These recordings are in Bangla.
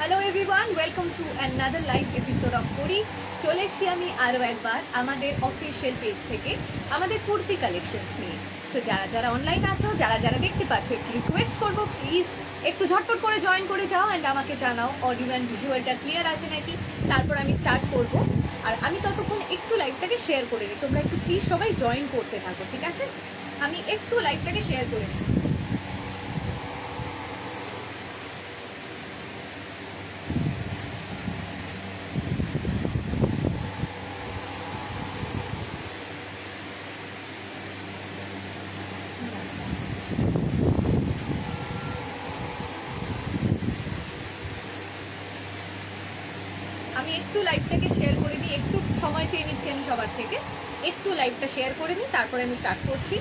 Hello everyone, welcome to another live episode of পরি। চলে এসেছি আমি আরও একবার আমাদের অফিসিয়াল পেজ থেকে আমাদের কুর্তি কালেকশনস নিয়ে। সো যারা যারা অনলাইন আছো, যারা যারা দেখতে পাচ্ছ, একটু রিকোয়েস্ট করবো প্লিজ একটু ঝটপট করে জয়েন করে যাও অ্যান্ড আমাকে জানাও অডিও অ্যান্ড ভিজুয়ালটা ক্লিয়ার আছে নাকি। তারপর আমি স্টার্ট করব, আর আমি ততক্ষণ একটু লাইভটাকে শেয়ার করে নিই। তোমরা একটু প্লিজ সবাই জয়েন করতে থাকো, ঠিক আছে? আমি একটু লাইভটাকে শেয়ার করে নিই। আমি একটু লাইভটাকে শেয়ার করে নিই, একটু সময় চেয়ে নিচ্ছি আমি সবার থেকে। একটু লাইভটা শেয়ার করে নিই, তারপরে আমি স্টার্ট করছি।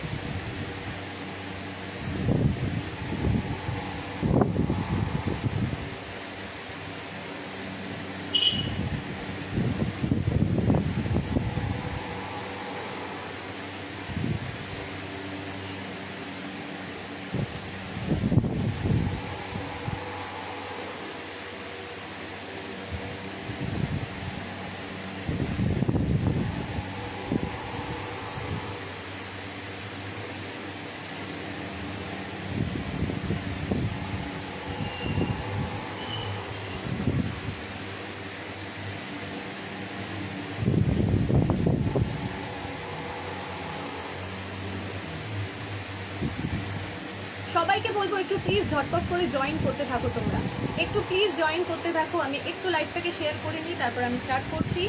সবাইকে বলবো একটু প্লিজ ঝটপট করে জয়েন করতে থাকো, তোমরা একটু প্লিজ জয়েন করতে থাকো। আমি একটু লাইভটাকে শেয়ার করে নিই, তারপর আমি স্টার্ট করছি।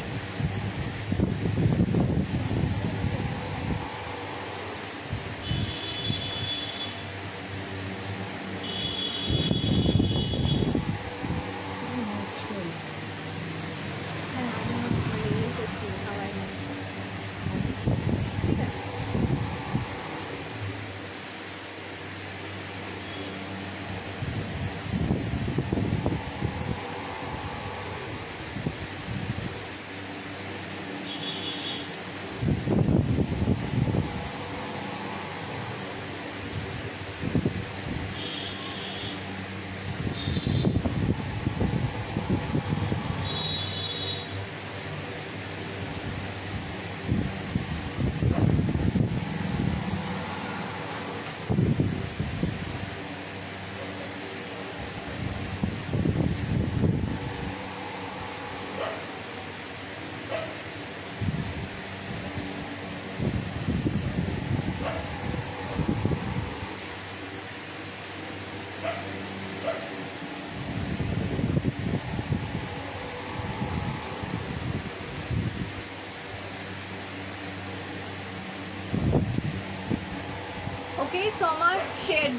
ওকে, সো আমার শেয়ার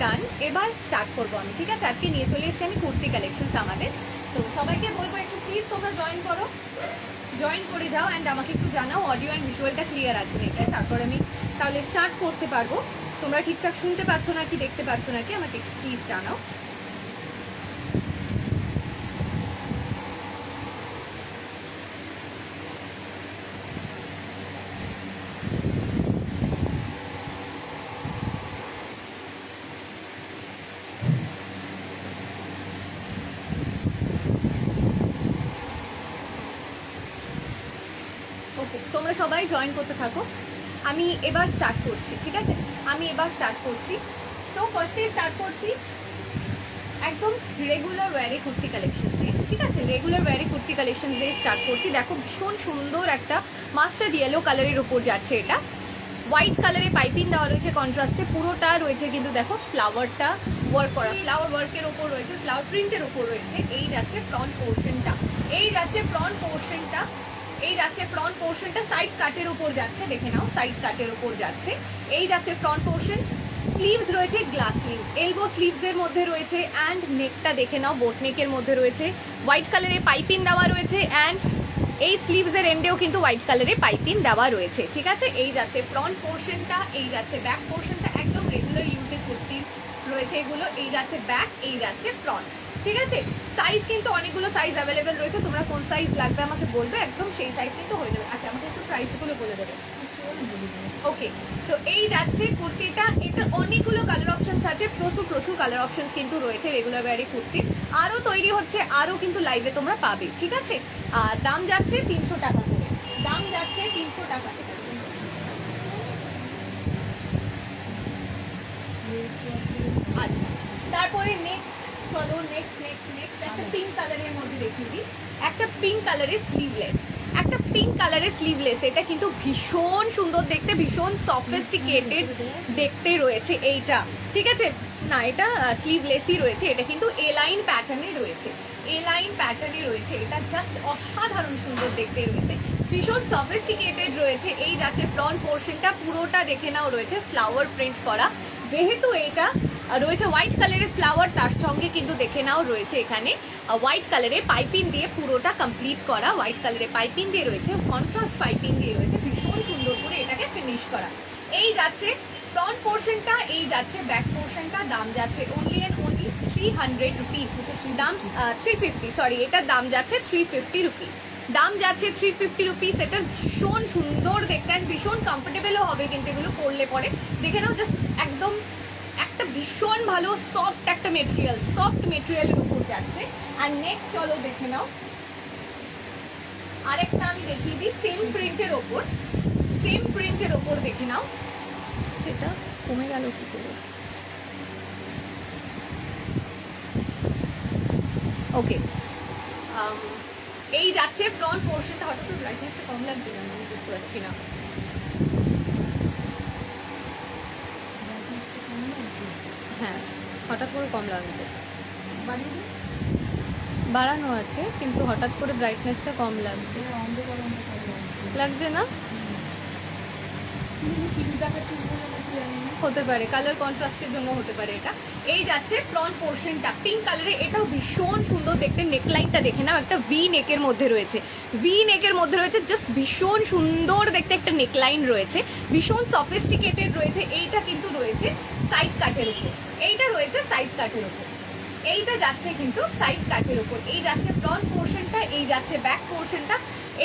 ডান। এবার স্টার্ট করবো আমি, ঠিক আছে? আজকে নিয়ে চলে এসেছি আমি কুর্তি কালেকশনস আমাদের। তো সবাইকে বলবো একটু প্লিজ তোমরা জয়েন করো, জয়েন করে যাও অ্যান্ড আমাকে একটু জানাও অডিও অ্যান্ড ভিজুয়ালটা ক্লিয়ার আছে নাকি, তারপর আমি তাহলে স্টার্ট করতে পারবো। তোমরা ঠিকঠাক শুনতে পাচ্ছ নাকি, দেখতে পাচ্ছ নাকি, আমাকে একটু প্লিজ জানাও। ওকে, তোমরা সবাই জয়েন করতে থাকো। আমি এবার স্টার্ট করছি, ঠিক আছে? আমি এবার স্টার্ট করছি। সো ফার্স্টেই স্টার্ট করছি একদম রেগুলার ওয়্যারে কুর্তি কালেকশন দিয়ে, ঠিক আছে? রেগুলার ওয়্যারে কুর্তি কালেকশন দিয়ে স্টার্ট করছি। দেখো ভীষণ সুন্দর একটা মাস্টার্ড ইয়েলো কালারের ওপর যাচ্ছে এটা। হোয়াইট কালারে পাইপিং দেওয়া রয়েছে কন্ট্রাস্টে, পুরোটা রয়েছে কিন্তু দেখো ফ্লাওয়ারটা ওয়ার্ক করা, ফ্লাওয়ার ওয়ার্কের ওপর রয়েছে, ফ্লাওয়ার প্রিন্টের ওপর রয়েছে। এই যাচ্ছে ফ্রন্ট পোর্শনটা, এই যাচ্ছে ফ্রন্ট পোর্শনটা, এই যাচ্ছে ফ্রন্ট পোর্শনটা। সাইড কাটের উপর যাচ্ছে, দেখে নাও, সাইড কাটের উপর যাচ্ছে। এই যাচ্ছে ফ্রন্ট পোর্শন। স্লিভস রয়েছে গ্লাস স্লিভস, এলবো স্লিভসের মধ্যে রয়েছে অ্যান্ড নেকটা দেখে নাও বোট নেকের মধ্যে রয়েছে। হোয়াইট কালারে পাইপিং দেওয়া রয়েছে অ্যান্ড এই স্লিভসের এন্ডেও কিন্তু হোয়াইট কালারে পাইপিং দেওয়া রয়েছে, ঠিক আছে? এই যাচ্ছে ফ্রন্ট পোর্শনটা, এই যাচ্ছে ব্যাক পোর্শনটা। একদম রেগুলার ইউজে কুর্তি রয়েছে এগুলো। এই যাচ্ছে ব্যাক, এই যাচ্ছে ফ্রন্ট, ঠিক আছে? সাইজ কিন্তু অনেকগুলো সাইজ অ্যাভেলেবেল রয়েছে, তোমরা কোন সাইজ লাগবে আমাকে বলবে, একদম সেই সাইজ কিন্তু হয়ে যাবে। আচ্ছা, আমাকে একটু প্রাইসগুলো বলে দেবে। ওকে, সো এই যাচ্ছে কুর্তিটা। এটা অনেকগুলো কালার অপশনস আছে, প্রচুর প্রচুর কালার অপশনস কিন্তু রয়েছে রেগুলার ওয়্যারে কুর্তির। আরও তৈরি হচ্ছে, আরও কিন্তু লাইভে তোমরা পাবে, ঠিক আছে। আর দাম যাচ্ছে 300 টাকা করে, দাম যাচ্ছে 300 টাকা। আচ্ছা, তারপরে নেক্সট চলো, নেক্সট একটা পিঙ্ক কালারের মধ্যে দেখিয়ে দিই। একটা পিঙ্ক কালারের স্লিভলেস, একটা পিঙ্ক কালারের স্লিভলেস, এটা কিন্তু ভীষণ সুন্দর দেখতে, ভীষণ সফিস্টিকেটেড দেখতে রয়েছে এইটা, ঠিক আছে। না, এটা স্লিভলেসই রয়েছে, এটা কিন্তু এ লাইন প্যাটার্নে রয়েছে, এ লাইন প্যাটার্নে রয়েছে। এটা জাস্ট অসাধারণ সুন্দর দেখতে রয়েছে, ভীষণ সফিস্টিকেটেড রয়েছে। এই যাচ্ছে ফ্রন্ট পোর্শনটা, পুরোটা দেখে নাও রয়েছে ফ্লাওয়ার প্রিন্ট করা। যেহেতু এটা রয়েছে হোয়াইট কালারের ফ্লাওয়ার, তার সঙ্গে কিন্তু দেখে নাও রয়েছে এখানে হোয়াইট কালারের পাইপিং দিয়ে পুরোটা কমপ্লিট করা, হোয়াইট কালারের পাইপিং দিয়ে রয়েছে, কন্ট্রাস্ট পাইপিং দিয়ে রয়েছে, ভীষণ সুন্দর করে এটাকে ফিনিশ করা। এই যাচ্ছে ফ্রন্ট পোর্শনটা, এই যাচ্ছে ব্যাক পোর্শনটা। দাম যাচ্ছে অনলি অ্যান্ড অনলি 300 রুপিস, দাম 350, সরি, এটার দাম যাচ্ছে 350 রুপিস, দাম যাচ্ছে 350 রুপিস। এটা ভীষণ সুন্দর দেখতে, ভীষণ কমফোর্টেবলও হবে কিন্তু এগুলো পরলে পরে। দেখে নাও, জাস্ট একদম একটা ভীষণ ভালো সফট একটা মেটেরিয়াল, সফট মেটেরিয়ালের উপর যাচ্ছে। আর নেক্সট চলো দেখে নাও আরেকটা, আমি দেখিয়ে দিই সেম প্রিন্টের ওপর, সেম প্রিন্টের ওপর দেখে নাও। সেটা কমে গেল কি করে? ওকে, এই যাচ্ছে ফ্রন্ট পোর্শনটা। হঠাৎ করে ব্রাইটনেসটা কম লাগছে না, আমি বুঝতে পারছি না। হ্যাঁ, হঠাৎ করে কম লাগছে, বাড়ানো আছে কিন্তু হঠাৎ করে ব্রাইটনেসটা কম লাগছে, লাগছে না? হতে পারে কালার কন্ট্রাস্টের জন্য হতে পারে এটা। এই যাচ্ছে ফ্রন্ট পোর্শনটা পিঙ্ক কালারে, এটাও ভীষণ সুন্দর দেখতে। নেকলাইনটা দেখে নাও, একটা ভি নেকের মধ্যে রয়েছে, ভি নেকের মধ্যে রয়েছে, জাস্ট ভীষণ সুন্দর দেখতে একটা নেকলাইন রয়েছে, ভীষণ সফিস্টিকেটেড রয়েছে। এইটা কিন্তু রয়েছে সাইড কাটের উপর, এইটা রয়েছে সাইড কাটের উপর, এইটা যাচ্ছে কিন্তু সাইড কাটের উপর। এই যাচ্ছে ফ্রন্ট পোর্শনটা, এই যাচ্ছে ব্যাক পোর্শনটা,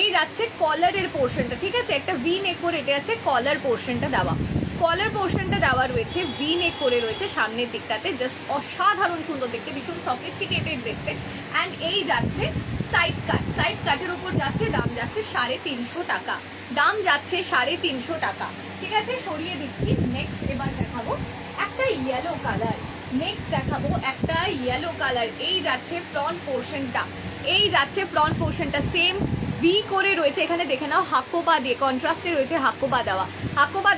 এই যাচ্ছে কলারের পোর্শনটা, ঠিক আছে। একটা ভি নেক করে এটা যাচ্ছে কলার পোর্শনটা দেওয়া, কলার পোর্শনটা দেওয়া রয়েছে, ভি নেক করে রয়েছে সামনের দিকটাতে, জাস্ট অসাধারণ সুন্দর দেখতে, ভীষণ সফিস্টিকেটেড দেখতে। অ্যান্ড এই যাচ্ছে সাইড কাট, সাইড কাটের উপর যাচ্ছে, দাম যাচ্ছে 350 টাকা, দাম যাচ্ছে 350 টাকা, ঠিক আছে। সরিয়ে দিচ্ছি। নেক্সট এবার দেখাবো একটা ইয়েলো কালার, নেক্সট দেখাবো একটা ইয়েলো কালার। এই যাচ্ছে ফ্রন্ট পোর্শনটা, এই যাচ্ছে ফ্রন্ট পোর্শনটা সেম ভি করে রয়েছে, এখানে দেখে নাও হাকোবা দিয়ে কন্ট্রাস্টে রয়েছে, হাকোবা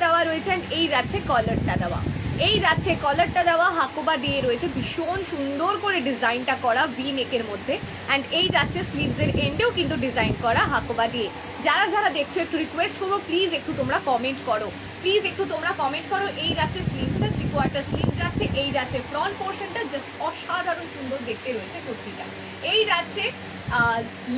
দেওয়া রয়েছে। অ্যান্ড এই যাচ্ছে কলারটা দেওয়া, এই যাচ্ছে কলারটা দেওয়া, হাকোবা দিয়ে রয়েছে, ভীষণ সুন্দর করে ডিজাইনটা করা ভি নেকের মধ্যে। অ্যান্ড এই যাচ্ছে স্লিভসের এন্ডেও কিন্তু ডিজাইন করা হাকোবা দিয়ে। যারা যারা দেখছো একটু রিকোয়েস্ট করবো, প্লিজ একটু তোমরা কমেন্ট করো, প্লিজ একটু তোমরা কমেন্ট করো। এই যাচ্ছে স্লিভসটা, 3/4 স্লিভ যাচ্ছে, এই যাচ্ছে ফ্রন্ট পোর্শনটা, জাস্ট অসাধারণ সুন্দর দেখতে রয়েছে কুর্তিটা। এই যাচ্ছে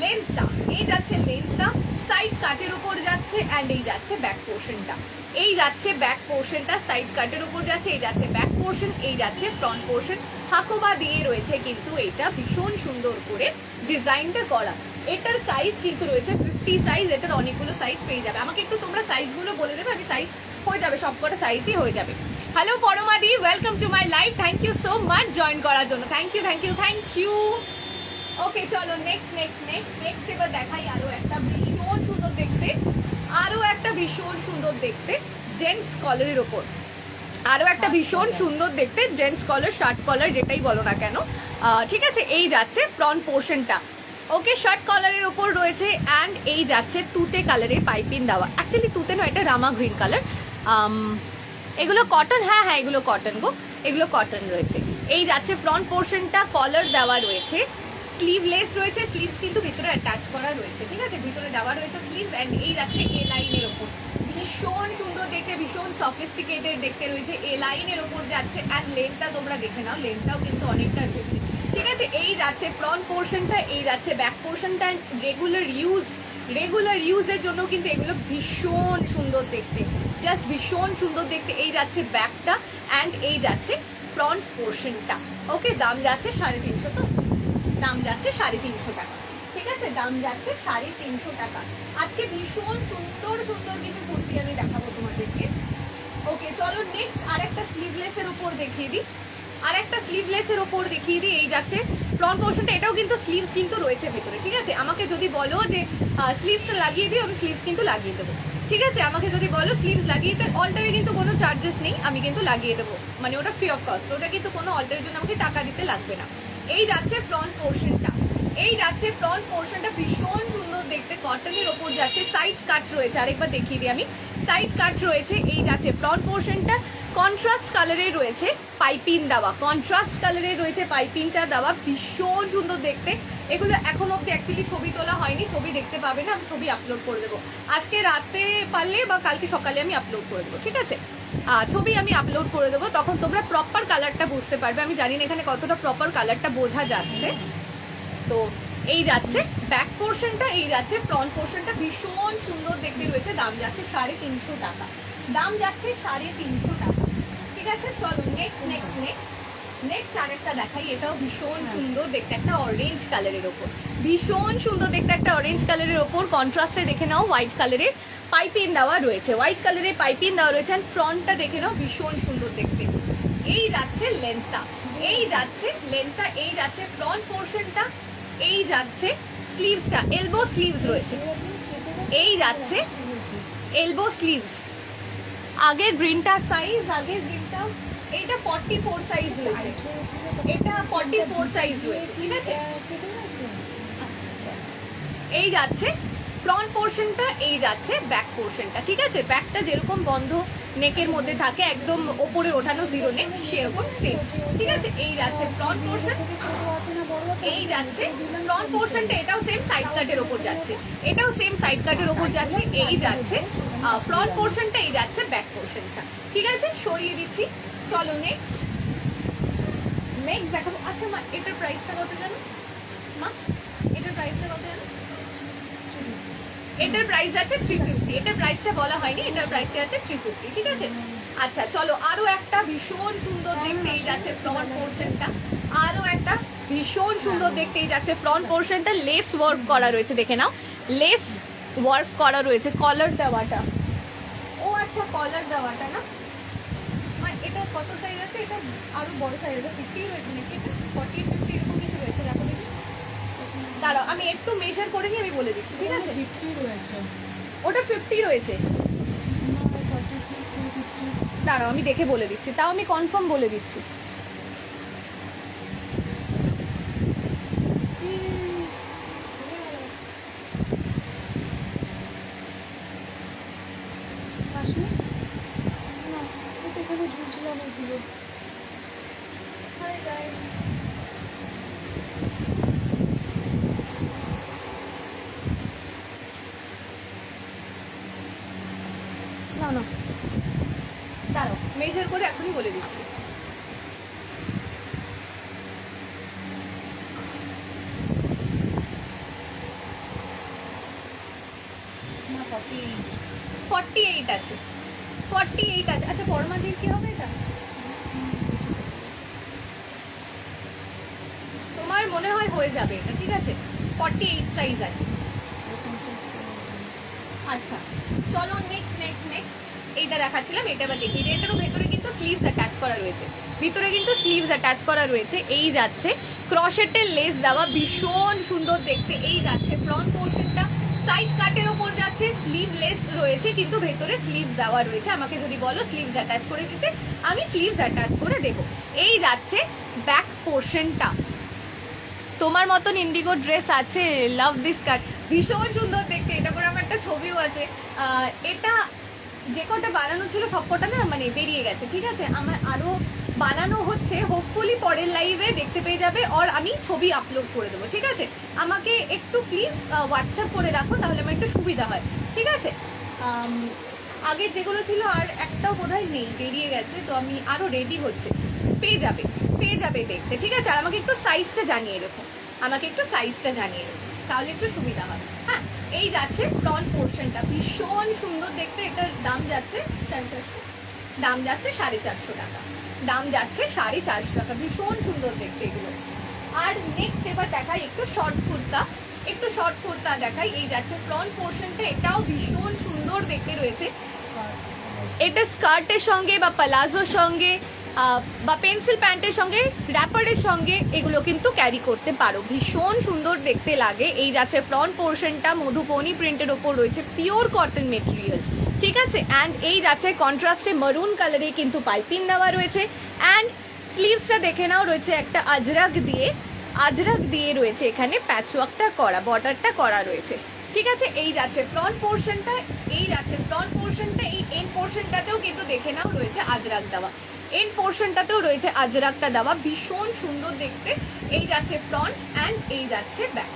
লেন্থটা, এই যাচ্ছে লেন্থটা, সাইড কাটের উপর যাচ্ছে। অ্যান্ড এই যাচ্ছে ব্যাক পোর্শনটা, এই যাচ্ছে ব্যাক পোর্শনটা, সাইড কাটের উপর যাচ্ছে, এই যাচ্ছে ব্যাক পোর্শন, এই যাচ্ছে ফ্রন্ট পোর্শন, হাকোবা দিয়ে রয়েছে কিন্তু এটা ভীষণ সুন্দর করে ডিজাইনটা করা। এটার সাইজ কিন্তু রয়েছে 50 সাইজ, এটার অনেকগুলো সাইজ পেয়ে যাবে। আমাকে একটু তোমরা সাইজগুলো বলে দেবে, আমি সাইজ হয়ে যাবে, সবকটা সাইজই হয়ে যাবে। হ্যালো পরমাদি, welcome to my live, thank you so much join করার জন্য, thank you thank you thank you. Okay চলো নেক্সট এবার দেখাই আরো একটা ভীষণ সুন্দর দেখতে, আরো একটা ভীষণ সুন্দর দেখতে জেন্টস কলারের ওপর, আরো একটা ভীষণ সুন্দর দেখতে জেন্টস কলার, শার্ট কলার যেটাই বলো না কেন, ঠিক আছে। এই যাচ্ছে ফ্রন্ট পোর্শনটা, ওকে, শার্ট কলারের ওপর রয়েছে। অ্যান্ড এই যাচ্ছে তুতে কালারের পাইপিং দেওয়া, অ্যাকচুয়ালি তুতে নয়, এটা রামা গ্রিন কালার। এগুলো কটন, হ্যাঁ হ্যাঁ এগুলো কটন গো, এগুলো কটন রয়েছে। এই যাচ্ছে ফ্রন্ট পোর্শনটা, কলার দেওয়া রয়েছে, স্লিভলেস রয়েছে, স্লিভস কিন্তু ভিতরে অ্যাটাচ করা রয়েছে, ঠিক আছে, ভিতরে দেওয়া রয়েছে স্লিভস। অ্যান্ড এই যাচ্ছে এ লাইনের ওপর, ভীষণ সুন্দর দেখতে, ভীষণ সফিস্টিকেটেড দেখতে রয়েছে, এ লাইনের ওপর যাচ্ছে। অ্যান্ড লেন্থটা তোমরা দেখে নাও, লেন্থটাও কিন্তু অনেকটা রয়েছে, ঠিক আছে। এই যাচ্ছে ফ্রন্ট পোর্শনটা, এই যাচ্ছে ব্যাক পোর্শনটা। রেগুলার ইউজের জন্য কিন্তু এগুলো ভীষণ সুন্দর দেখতে, জাস্ট ভীষণ সুন্দর দেখতে। এই যাচ্ছে ব্যাকটা, অ্যান্ড এই যাচ্ছে ফ্রন্ট পোর্শনটা, ওকে। দাম যাচ্ছে 350, তো দাম যাচ্ছে 350 টাকা, ঠিক আছে, দাম যাচ্ছে 350 টাকা। আজকে ভীষণ সুন্দর সুন্দর কিছু কুর্তি আমি দেখাবো তোমাদেরকে। ওকে চলো নেক্সট আরেকটা স্লিভলেসের উপর দেখিয়ে দিই, আরেকটা স্লিভলেসের উপর দেখিয়ে দিই। এই যাচ্ছে ফ্রন্ট পোর্শনটা, এটাও কিন্তু স্লিভস কিন্তু রয়েছে ভেতরে, ঠিক আছে। আমাকে যদি বলো যে স্লিভসটা লাগিয়ে দিও, আমি স্লিভস কিন্তু লাগিয়ে দেবো, ঠিক আছে। আমাকে যদি বলো স্লিভস লাগিয়ে দিতে, অল্টারে কিন্তু কোনো চার্জেস নেই, আমি কিন্তু লাগিয়ে দেবো, মানে ওটা ফ্রি অফ কস্ট, ওটা কিন্তু কোনো অল্টারের জন্য আমাকে টাকা দিতে লাগবে না। এই যাচ্ছে ফ্রন্ট পোর্শনটা, এই যাচ্ছে ফ্রন্ট পোর্শনটা ভীষণ সুন্দর দেখতে, কটনের ওপর যাচ্ছে, সাইড কাট রয়েছে, আরেকবার দেখিয়ে দিই আমি, সাইড কাট রয়েছে। এই যাচ্ছে ফ্রন্ট পোর্শনটা, কন্ট্রাস্ট কালারে রয়েছে পাইপিং দেওয়া, কন্ট্রাস্ট কালারে রয়েছে পাইপিংটা দেওয়া, ভীষণ সুন্দর দেখতে। এগুলো এখন অব্দি অ্যাকচুয়ালি ছবি তোলা হয়নি, ছবি দেখতে পাবে না, আমি ছবি আপলোড করে দেবো আজকে রাতে পারলে বা কালকে সকালে আমি আপলোড করে দেবো, ঠিক আছে। ছবি আমি আপলোড করে দেবো, তখন তোমরা প্রপার কালারটা বুঝতে পারবে। আমি জানি না এখানে কতটা প্রপার কালারটা বোঝা যাচ্ছে। তো এই যাচ্ছে ব্যাক পোর্শনটা, এই যাচ্ছে ফ্রন্ট পোর্শনটা, ভীষণ সুন্দর দেখতে রয়েছে, দাম যাচ্ছে 350 টাকা, দাম যাচ্ছে 350 টাকা, ঠিক আছে। চলো নেক্সট নেক্সট নেক্সট নেক্সট আরেকটা দেখাই, এটাও ভীষণ সুন্দর দেখতে, একটা অরেঞ্জ কালারের ওপর, ভীষণ সুন্দর দেখতে একটা অরেঞ্জ কালারের ওপর, কন্ট্রাস্টে দেখে নাও হোয়াইট কালারের পাইপিং দেওয়া রয়েছে, হোয়াইট কালারের পাইপিং দেওয়া রয়েছে, আর ফ্রন্টটা দেখে নাও ভীষণ সুন্দর দেখতে। এই যাচ্ছে লেন্থটা, এই যাচ্ছে লেন্থটা, এই যাচ্ছে ফ্রন্ট পোর্শনটা, এই যাচ্ছে স্লিভসটা, এলবো স্লিভস রয়েছে, এই যাচ্ছে এলবো স্লিভস। আগের গ্রিনটা সাইজ, আগের গ্রিনটা এইটা 44 সাইজ রয়েছে, এটা 44 সাইজ রয়েছে, ঠিক আছে। এই যাচ্ছে ফ্রন্ট পোর্শনটা, এই যাচ্ছে ব্যাক পোর্শনটা, ঠিক আছে। ব্যাকটা যেরকম বন্ধ নেকের মধ্যে থাকে, একদম ওপরে ওঠানো জিরো নেক, সেরকম সেম, ঠিক আছে। এই যাচ্ছে ফ্রন্ট পোর্শন, এই যাচ্ছে ফ্রন্ট পোর্শনটা, এটাও সেম সাইড কাটের ওপর যাচ্ছে, এটাও সেম সাইড কাটের ওপর যাচ্ছে। এই যাচ্ছে ফ্রন্ট পোর্শনটা, এই যাচ্ছে ব্যাক পোর্শনটা, ঠিক আছে। সরিয়ে দিচ্ছি, চলো নেক্সট নেক্সট দেখাবো। আচ্ছা মা, এটার প্রাইসটা কত জানো মা? এটার প্রাইসটা কত জানো? এটার প্রাইস আছে 350, এটার প্রাইসটা বলা হয়নি, এটার প্রাইসটা আছে 350, ঠিক আছে। আচ্ছা চলো আরো একটা ভীষণ সুন্দর দেখতে, এই যাচ্ছে ফ্রন্ট পোর্শনটা, আরো একটা ভীষণ সুন্দর দেখতে, এই যাচ্ছে ফ্রন্ট পোর্শনটা, লেস ওয়ার্ক করা রয়েছে, দেখে নাও লেস ওয়ার্ক করা রয়েছে, কলার দেওয়াটা, ও আচ্ছা কলার দেওয়াটা না মা, এটা কত সাইজ আছে? এটা আরো বড় সাইজ আছে, 50 রয়েছে নাকি, এটা 40 50 এরকম কিছু রয়েছে, দেখো দেখি, দাঁড়াও আমি একটু মেজার করে নিয়ে আমি বলে দিচ্ছি, ঠিক আছে। 50 রয়েছে, ওটা 50 রয়েছে, দাঁড়াও আমি দেখে বলে দিচ্ছি, তাও আমি কনফার্ম বলে দিচ্ছি। এখানে ঝুলছিল অনেকগুলো। না না দাঁড়াও মেজার করে এখনই বলে দিচ্ছি। না 48, 48 আছে, 48 আছে। আচ্ছা বড়মাদির কি হবে এটা? তোমার মনে হয় হয়ে যাবে এটা, ঠিক আছে। 48 সাইজ আছে। আচ্ছা চলো নেক্সট নেক্সট নেক্সট এইটা দেখাচ্ছিলাম, এটা এবার দেখি। এটারও ভেতরে কিন্তু স্লিভস অ্যাটাচ করা রয়েছে, ভিতরে কিন্তু স্লিভস অ্যাটাচ করা রয়েছে। এই যাচ্ছে ক্রশেটের লেস দেওয়া, ভীষণ সুন্দর দেখতে। এই যাচ্ছে ফ্রন্ট পোর্শনটা, সাইড কাটের ওপর যাচ্ছে, স্লিভলেস রয়েছে কিন্তু ভেতরে স্লিভস দেওয়া রয়েছে। আমাকে যদি বলো স্লিভস অ্যাটাচ করে দিতে, আমি স্লিভস অ্যাটাচ করে দেবো। এই যাচ্ছে ব্যাক পোর্শনটা, তোমার মতন ইন্ডিগো ড্রেস আছে, লাভ দিস কাট, ভীষণ সুন্দর দেখতে। এটা করে আমার একটা ছবিও আছে। এটা যে কটা বানানো ছিল সব কটা না মানে বেরিয়ে গেছে, ঠিক আছে। আমার আরো বানানো হচ্ছে, হোপফুলি পরের লাইভে দেখতে পেয়ে যাবে, আর আমি ছবি আপলোড করে দেবো, ঠিক আছে। আমাকে একটু প্লিজ হোয়াটসঅ্যাপ করে রাখো, তাহলে আমার একটু সুবিধা হয়, ঠিক আছে। আগে যেগুলো ছিল আর একটাও বোধহয় নেই, বেরিয়ে গেছে, তো আমি আরো রেডি হচ্ছে, পেয়ে যাবে দেখতে, ঠিক আছে। আর আমাকে একটু সাইজটা জানিয়ে রেখো, আমাকে একটু সাইজটা জানিয়ে রেখো, তাহলে একটু সুবিধা হয়। হ্যাঁ এই যাচ্ছে ফ্রন্ট পোর্শনটা, ভীষণ সুন্দর দেখতে। এটার দাম যাচ্ছে 450, দাম যাচ্ছে 450 টাকা, দাম যাচ্ছে 450 টাকা, ভীষণ সুন্দর দেখতে এগুলো। আর নেক্সট এবার দেখাই একটু শর্ট কুর্তা। একটু শর্ট কুর্তা দেখাই, এই যাচ্ছে ফ্রন্ট পোর্শনটা, এটাও ভীষণ সুন্দর দেখতে রয়েছে। এটা স্কার্টের সঙ্গে বা প্লাজোর সঙ্গে বা পেন্সিল প্যান্টের সঙ্গে, র্যাপারের সঙ্গে এগুলো কিন্তু ক্যারি করতে পারো, ভীষণ সুন্দর দেখতে লাগে। এই যাচ্ছে ফ্রন্ট পোর্শনটা, মধুবনী প্রিন্টের ওপর রয়েছে, পিওর কটন মেটেরিয়াল, ঠিক আছে। অ্যান্ড এই যাচ্ছে কন্ট্রাস্টে মারুন কালারে কিন্তু পাইপিং দেওয়া রয়েছে। অ্যান্ড স্লিভসটা দেখে নাও, রয়েছে একটা আজরাক দিয়ে রয়েছে এখানে প্যাচওয়ার্কটা করা, বর্ডারটা করা রয়েছে, ঠিক আছে। এই যাচ্ছে ফ্রন্ট পোর্শনটা, এই এন্ড পোর্শনটাতেও কিন্তু দেখে নাও রয়েছে আজরাক দেওয়া, এন্ড পোর্শনটাতেও রয়েছে আজরাকটা দেওয়া, ভীষণ সুন্দর দেখতে। এই যাচ্ছে ফ্রন্ট অ্যান্ড এই যাচ্ছে ব্যাক,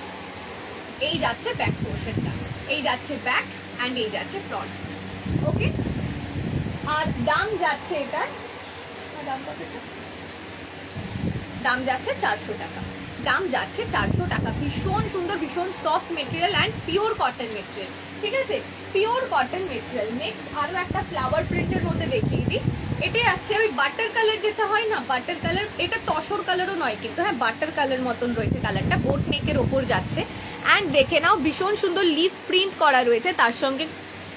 এই যাচ্ছে ব্যাক পোর্শনটা, এই যাচ্ছে ব্যাক অ্যান্ড এই যাচ্ছে ফ্রন্ট, ওকে। আর দাম যাচ্ছে এটার, দাম কত? দাম যাচ্ছে 400 টাকা, দাম যাচ্ছে 400 টাকা। ভীষণ সুন্দর, ভীষণ soft material and pure cotton material, ঠিক আছে, পিওর কটন মেটেরিয়াল। নেক্সট আরো একটা ফ্লাওয়ার প্রিন্টের মধ্যে দেখিয়ে দিই। এটা আছে ওই বাটার কালার যেটা হয় না, বাটার কালার, এটা তসর কালারও নয় কিন্তু, হ্যাঁ বাটার কালার মতন রয়েছে কালারটা, বোট নেকের ওপর যাচ্ছে। অ্যান্ড দেখে নাও ভীষণ সুন্দর লিফ প্রিন্ট করা রয়েছে, তার সঙ্গে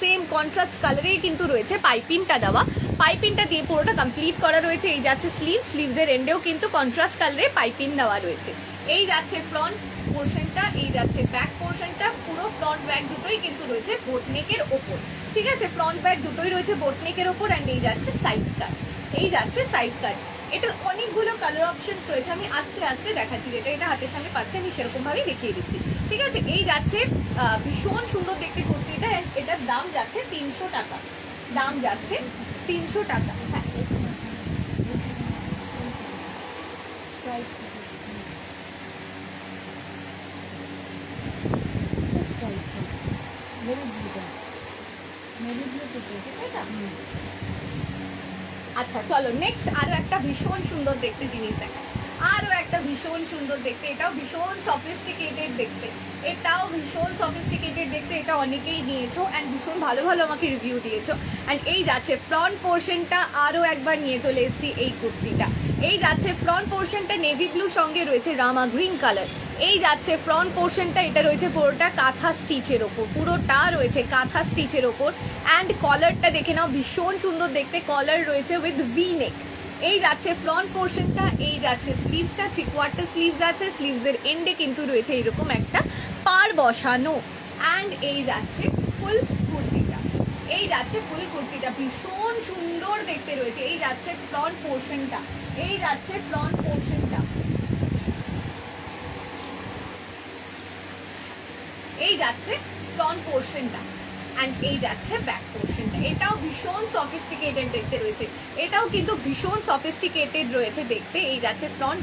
সেম কন্ট্রাস্ট কালারেই কিন্তু রয়েছে পাইপিংটা দেওয়া, পাইপিংটা দিয়ে পুরোটা কমপ্লিট করা রয়েছে। এই যাচ্ছে স্লিভসের এন্ডেও কিন্তু কন্ট্রাস্ট কালারে পাইপিং দেওয়া রয়েছে। এই যাচ্ছে ফ্রন্ট পোর্শনটা, এই যাচ্ছে ব্যাক পোর্শনটা, পুরো ফ্রন্ট ব্যাক দুটোই কিন্তু রয়েছে বোটনেকের ওপর, ঠিক আছে, ফ্রন্ট ব্যাক দুটোই রয়েছে বোটনেকের ওপর। অ্যান্ড এই যাচ্ছে সাইড কাট, এই যাচ্ছে সাইড কাট। এটার অনেকগুলো কালার অপশনস রয়েছে, আমি আস্তে আস্তে দেখাচ্ছি, যেটা এটা হাতের সামনে পাচ্ছি আমি সেরকম ভাবেই দেখিয়ে দিচ্ছি, ঠিক আছে। এই যাচ্ছে ভীষণ সুন্দর দেখতে কুর্তিটা, এটার দাম যাচ্ছে 300 টাকা, দাম যাচ্ছে 300 টাকা, হ্যাঁ। আচ্ছা চলো নেক্সট আরো একটা ভীষণ সুন্দর দেখতে জিনিস দেখা, আরো একটা ভীষণ সুন্দর দেখতে, এটাও ভীষণ সফিস্টিকেটেড দেখতে, এটাও ভীষণ সফিস্টিকেটেড দেখতে, এটা অনেকেই নিয়েছো অ্যান্ড ভীষণ ভালো ভালো আমাকে রিভিউ দিয়েছো। অ্যান্ড এই যাচ্ছে ফ্রন্ট পোর্শনটা, আরও একবার নিয়ে চলে এসেছি এই কুর্তিটা। এই যাচ্ছে ফ্রন্ট পোর্শনটা নেভি ব্লু সঙ্গে রয়েছে রামা গ্রিন কালার। এই যাচ্ছে ফ্রন্ট পোর্শনটা, এটা রয়েছে পুরোটা কাঁথা স্টিচের ওপর, পুরোটা রয়েছে কাঁথা স্টিচের ওপর। অ্যান্ড কলারটা দেখে নাও ভীষণ সুন্দর দেখতে, কলার রয়েছে উইথ ভি নেক। এই যাচ্ছে ফ্রন্ট পোর্শনটা, এই যাচ্ছে স্লিভসটা, 3/4 স্লিভস আছে, স্লিভসের এন্ডে কিন্তু রয়েছে এরকম একটা পার বসানো। অ্যান্ড এই যাচ্ছে ফুল কুর্তিটা, এই যাচ্ছে ফুল কুর্তিটা, ভীষণ সুন্দর দেখতে রয়েছে। এই যাচ্ছে ফ্রন্ট পোর্শনটা, এই যাচ্ছে ফ্রন্ট পোর্শনটা, এই যাচ্ছে ফ্রন্ট পোর্শনটা অ্যান্ড এই যাচ্ছে ব্যাক পোর্শনটা। এটাও ভীষণ সফিস্টিকেটেড দেখতে রয়েছে, এটাও কিন্তু ভীষণ সফিস্টিকেটেড রয়েছে দেখতে। এই যাচ্ছে ফ্রন্ট,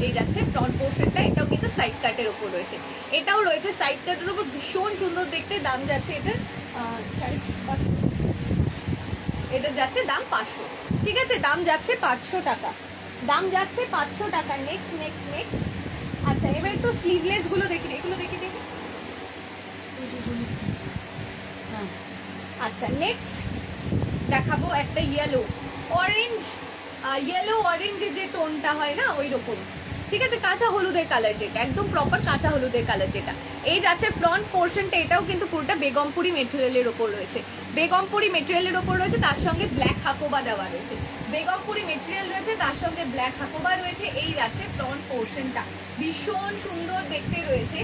এই যাচ্ছে ফ্রন্ট পোর্শনটা, এটাও কিন্তু সাইড কাটের ওপর রয়েছে, এটাও রয়েছে সাইড কাটের ওপর, ভীষণ সুন্দর দেখতে। দাম যাচ্ছে এটার এটা যাচ্ছে দাম 500, ঠিক আছে, দাম যাচ্ছে 500 টাকা, দাম যাচ্ছে 500 টাকা। নেক্সট নেক্সট নেক্সট আচ্ছা এবার একটু স্লিভলেস গুলো দেখি, এগুলো দেখি দেখি। আচ্ছা নেক্সট দেখাবো একটা ইয়েলো অরেঞ্জের যে টোনটা হয় না ওই রকম, ঠিক আছে, কাঁচা হলুদের কালার যেটা, একদম প্রপার কাঁচা হলুদের কালার যেটা। এই যাচ্ছে ফ্রন্ট পোর্শনটা, এটাও কিন্তু পুরোটা বেগমপুরি মেটেরিয়ালের ওপর রয়েছে, বেগমপুরি মেটেরিয়ালের ওপর রয়েছে, তার সঙ্গে ব্ল্যাক হাকোবা দেওয়া রয়েছে, বেগমপুরি মেটেরিয়াল রয়েছে, তার সঙ্গে ব্ল্যাক হাকোবা রয়েছে। এই যাচ্ছে ফ্রন্ট পোর্শনটা, ভীষণ সুন্দর দেখতে রয়েছে।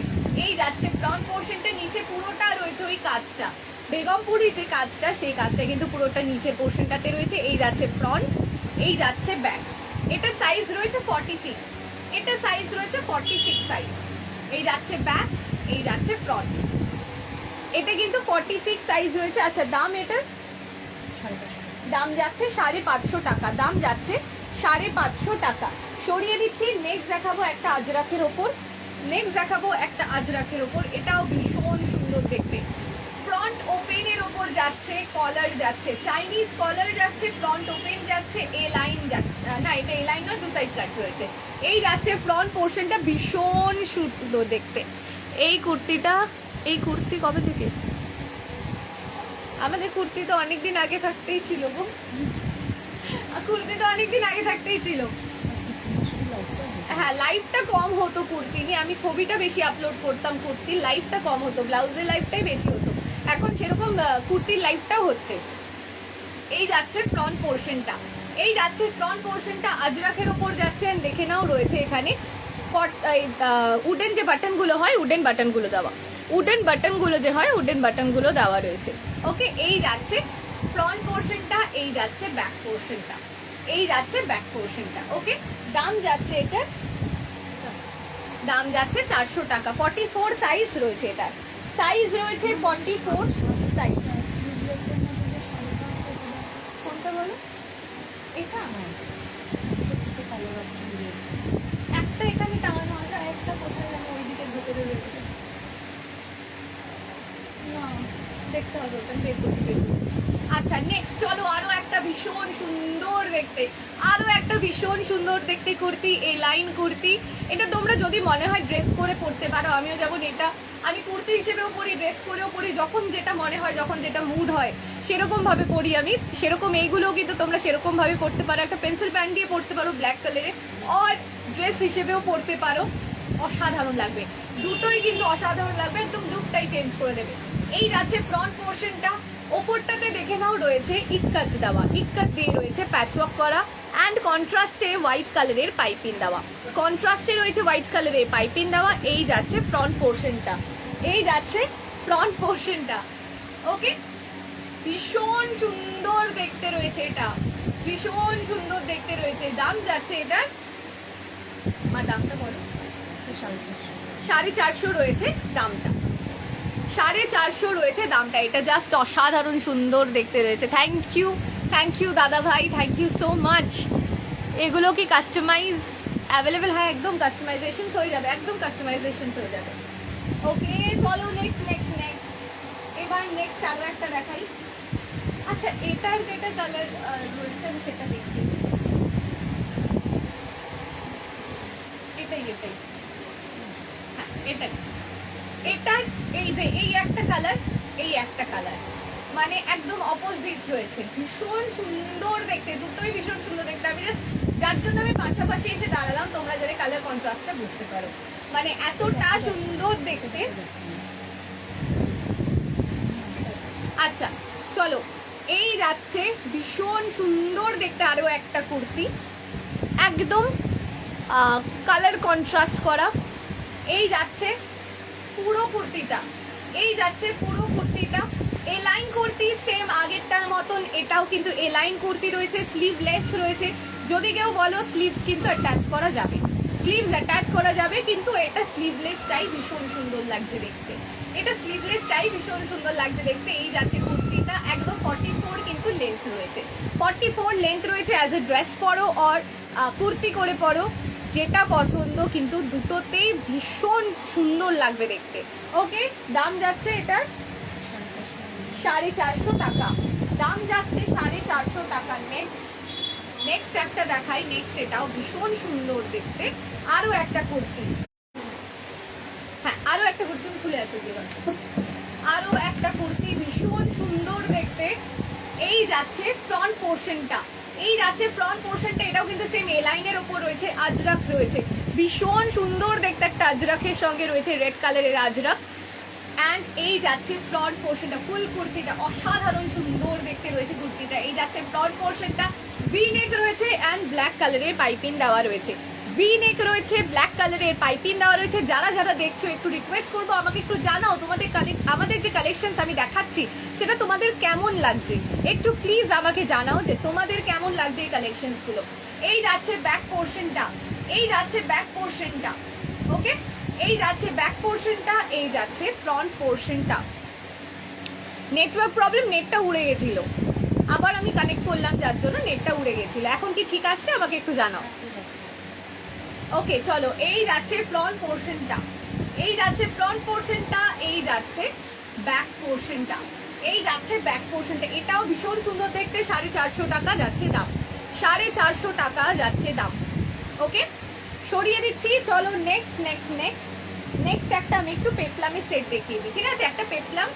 এই যাচ্ছে ফ্রন্ট পোর্শনটা, নিচে পুরোটা রয়েছে ওই কাজটা, বেগমপুরি যে কাজটা সেই কাজটা কিন্তু পুরোটা নিচের পোর্শনটাতে রয়েছে। এই যাচ্ছে ফ্রন্ট, এই যাচ্ছে ব্যাক। এটা সাইজ রয়েছে 46, এটা সাইজ রয়েছে 46 সাইজ। এই যাচ্ছে ব্যাক, এই যাচ্ছে ফ্রন্ট, এটা কিন্তু 46 সাইজ রয়েছে। আচ্ছা দাম এটার দাম যাচ্ছে 550 টাকা, দাম যাচ্ছে 550 টাকা। সরিয়ে দিচ্ছি। নেক্সট দেখাবো একটা আজরাকের ওপর, নেক্সট দেখাবো একটা আজরাকের ওপর, এটাও ভীষণ সুন্দর দেখতে। ফ্রন্ট ওপেনের ওপর যাচ্ছে, কলার যাচ্ছে, চাইনিজ কলার যাচ্ছে, ফ্রন্ট ওপেন যাচ্ছে, এ লাইন যাচ্ছে, না এটা এ লাইন নয়, 2 সাইড কাট রয়েছে। এই যাচ্ছে ফ্রন্ট পোর্শনটা, ভীষণ সুন্দর দেখতে। এই কুর্তিটা, এই কুর্তি কবে থেকে? আমাদের কুর্তি তো অনেকদিন আগে থাকতেই ছিল গো, কুর্তি তো অনেকদিন আগে থাকতেই ছিল। হ্যাঁ লাইভটা কম হতো কুর্তি নিয়ে, আমি ছবিটা বেশি আপলোড করতাম, কুর্তির লাইভটা কম হতো, ব্লাউজের লাইভটাই বেশি হতো। এখন সেরকম কুর্তির লাইভটাও হচ্ছে। এই যাচ্ছে ফ্রন্ট পোর্শনটা, এই যাচ্ছে ফ্রন্ট পোর্শনটা আজরাকের ওপর যাচ্ছে, দেখে নাও রয়েছে এখানে উডেন যে বাটনগুলো হয়, উডেন বাটনগুলো দেওয়া, উডেন বাটনগুলো যে হয়, উডেন বাটনগুলো দেওয়া রয়েছে। ওকে, এই যাচ্ছে ফ্রন্ট পোর্শনটা, এই যাচ্ছে ব্যাক পোর্শনটা, এই যাচ্ছে ব্যাক পোর্শনটা। ওকে, দাম যাচ্ছে এটা, দাম যাচ্ছে 400 টাকা। 44 সাইজ রয়েছে, এটা সাইজ রয়েছে 44 সাইজ। কোনটা বলো? এটা একটা এখানে টাঙানো আছে, আর একটা কোথায় যেন ওই দিকের ভেতরে রয়েছে, না দেখতে হবে, ওটা বের করছি, বের করছি। আচ্ছা, নেক্সট চলো, আরো একটা ভীষণ সুন্দর দেখতে, আরো একটা ভীষণ সুন্দর দেখতে কুর্তি, এই লাইন কুর্তি। এটা তোমরা যদি মনে হয় ড্রেস করে পরতে পারো, আমিও যেমন এটা আমি কুর্তি হিসেবেও পরি, ড্রেস করেও পরি, যখন যেটা মনে হয়, যখন যেটা মুড হয় সেরকম ভাবে পরি আমি। সেরকম এইগুলোও কিন্তু তোমরা সেরকম ভাবে পরতে পারো, একটা পেন্সিল প্যান্ট দিয়ে পরতে পারো ব্ল্যাক কালারে, আর ড্রেস হিসেবেও পরতে পারো, অসাধারণ লাগবে, দুটোই কিন্তু অসাধারণ লাগবে, একদম লুকটাই চেঞ্জ করে দেবে। এই যাচ্ছে ফ্রন্ট পোর্শনটা, ওপরটাতে দেখে নাও রয়েছে ইক্কাত দেওয়া, ইক্কাত দিয়ে রয়েছে প্যাচওয়ার্ক করা, অ্যান্ড কন্ট্রাস্টে হোয়াইট কালারের পাইপিং দেওয়া, কন্ট্রাস্টে রয়েছে হোয়াইট কালারের পাইপিং দেওয়া। এই যাচ্ছে ফ্রন্ট পোর্শনটা, এই যাচ্ছে ফ্রন্ট পোর্শনটা। ওকে, ভীষণ সুন্দর দেখতে রয়েছে, এটা ভীষণ সুন্দর দেখতে রয়েছে। দাম যাচ্ছে এটা, মা দামটা বলো। 450 রয়েছে দামটা, 450 রয়েছে দামটা। এটা জাস্ট অসাধারণ সুন্দর দেখতে রয়েছে। থ্যাংক ইউ দাদা ভাই, থ্যাংক ইউ সো মাচ। এগুলো কি কাস্টমাইজ অ্যাভেলেবেল? হ্যাঁ, একদম কাস্টমাইজেশন হয়ে যাবে, একদম কাস্টমাইজেশন হয়ে যাবে। ওকে, চলো নেক্সট নেক্সট নেক্সট, এবার নেক্সট আরো একটা দেখাই। আচ্ছা, এটার যেটা কালার রয়েছে আমি সেটা দেখি, এটাই এটাই, হ্যাঁ এটাই, এটার এই যে এই একটা কালার, এই একটা কালার, মানে একদম অপোজিট রয়েছে, ভীষণ সুন্দর দেখতে, দুটোই ভীষণ সুন্দর দেখতে। আমি জাস্ট যার জন্য আমি পাশাপাশি এসে দাঁড়ালাম, তোমরা যাতে কালার কন্ট্রাস্টটা বুঝতে পারো, মানে এতটা সুন্দর দেখতে। আচ্ছা চলো, এই যাচ্ছে ভীষণ সুন্দর দেখতে আরো একটা কুর্তি, একদম কালার কন্ট্রাস্ট করা। এই যাচ্ছে পুরো কুর্তিটা, এই যাচ্ছে পুরো কুর্তিটা এ লাইন কুর্তি, সেম আগেরটার মতন এটাও কিন্তু এ লাইন কুর্তি রয়েছে, স্লিভলেস রয়েছে। যদি কেউ বলো স্লিভস কিন্তু অ্যাটাচ করা যাবে, স্লিভস অ্যাটাচ করা যাবে, কিন্তু এটা স্লিভলেসটাই ভীষণ সুন্দর লাগছে দেখতে, এটা স্লিভলেসটাই ভীষণ সুন্দর লাগছে দেখতে। এই যাচ্ছে কুর্তিটা, একদম 44 কিন্তু লেন্থ রয়েছে, 44 লেন্থ রয়েছে। অ্যাজ এ ড্রেস পরো আর কুর্তি করে পরো, যেটা পছন্দ, কিন্তু দুটোতেই ভীষণ সুন্দর লাগবে দেখতে। ওকে, দাম যাচ্ছে এটার 450 টাকা, দাম যাচ্ছে 450 টাকা। নেক্সট একটা দেখাই, নেক্সট এটাও ভীষণ সুন্দর দেখতে, আরো একটা কুর্তি, হ্যাঁ আরো একটা কুর্তি, তুমি খুলে আসো দিবা, আরো একটা কুর্তি ভীষণ সুন্দর দেখতে। এই যাচ্ছে ফ্রন্ট পোর্শনটা, এই যাচ্ছে ফ্রন্ট পোর্শনটা, এটাও কিন্তু সেম এ লাইনের ওপর রয়েছে, আজরাক রয়েছে, ভীষণ সুন্দর দেখতে, একটা আজরাকের সঙ্গে রয়েছে রেড কালারের আজরাক। অ্যান্ড এই যাচ্ছে ফ্রন্ট পোর্শনটা, ফুল কুর্তিটা অসাধারণ সুন্দর দেখতে রয়েছে কুর্তিটা। এই যাচ্ছে ফ্রন্ট পোর্শনটা, ভি নেক রয়েছে অ্যান্ড ব্ল্যাক কালারের পাইপিং দেওয়া রয়েছে, ভি নেক রয়েছে, ব্ল্যাক কালারের পাইপিং দেওয়া রয়েছে। যারা যারা দেখছো একটু রিকোয়েস্ট করবো, আমাকে একটু জানাও তোমাদের আমাদের যে কালেকশনস আমি দেখাচ্ছি সেটা তোমাদের কেমন লাগছে, একটু প্লিজ আমাকে জানাও যে তোমাদের কেমন লাগছে এই কালেকশনসগুলো। এই যাচ্ছে ব্যাক পোর্শনটা, এই যাচ্ছে ব্যাক পোর্শনটা, ওকে, এই যাচ্ছে ব্যাক পোর্শনটা, এই যাচ্ছে ফ্রন্ট পোর্শনটা। নেটওয়ার্ক প্রবলেম, নেটটা উড়ে গেছিল, আবার আমি কানেক্ট করলাম যার জন্য নেটটা উড়ে গেছিল। এখন কি ঠিক আছে? আমাকে একটু জানাও। ওকে চলো, এই যাচ্ছে ফ্রন্ট পোর্শনটা, এই যাচ্ছে ফ্রন্ট পোর্শনটা, এই যাচ্ছে ব্যাক পোর্শনটা, এই যাচ্ছে ব্যাক পোর্শনটা। এটাও ভীষণ সুন্দর দেখতে, 450 টাকা যাচ্ছে দাম, 450 টাকা যাচ্ছে দাম। ওকে, সরিয়ে দিচ্ছি। চলো নেক্সট নেক্সট নেক্সট নেক্সট একটা আমি একটু পেপলামের সেট দেখিয়ে দিই, ঠিক আছে? একটা পেপলাম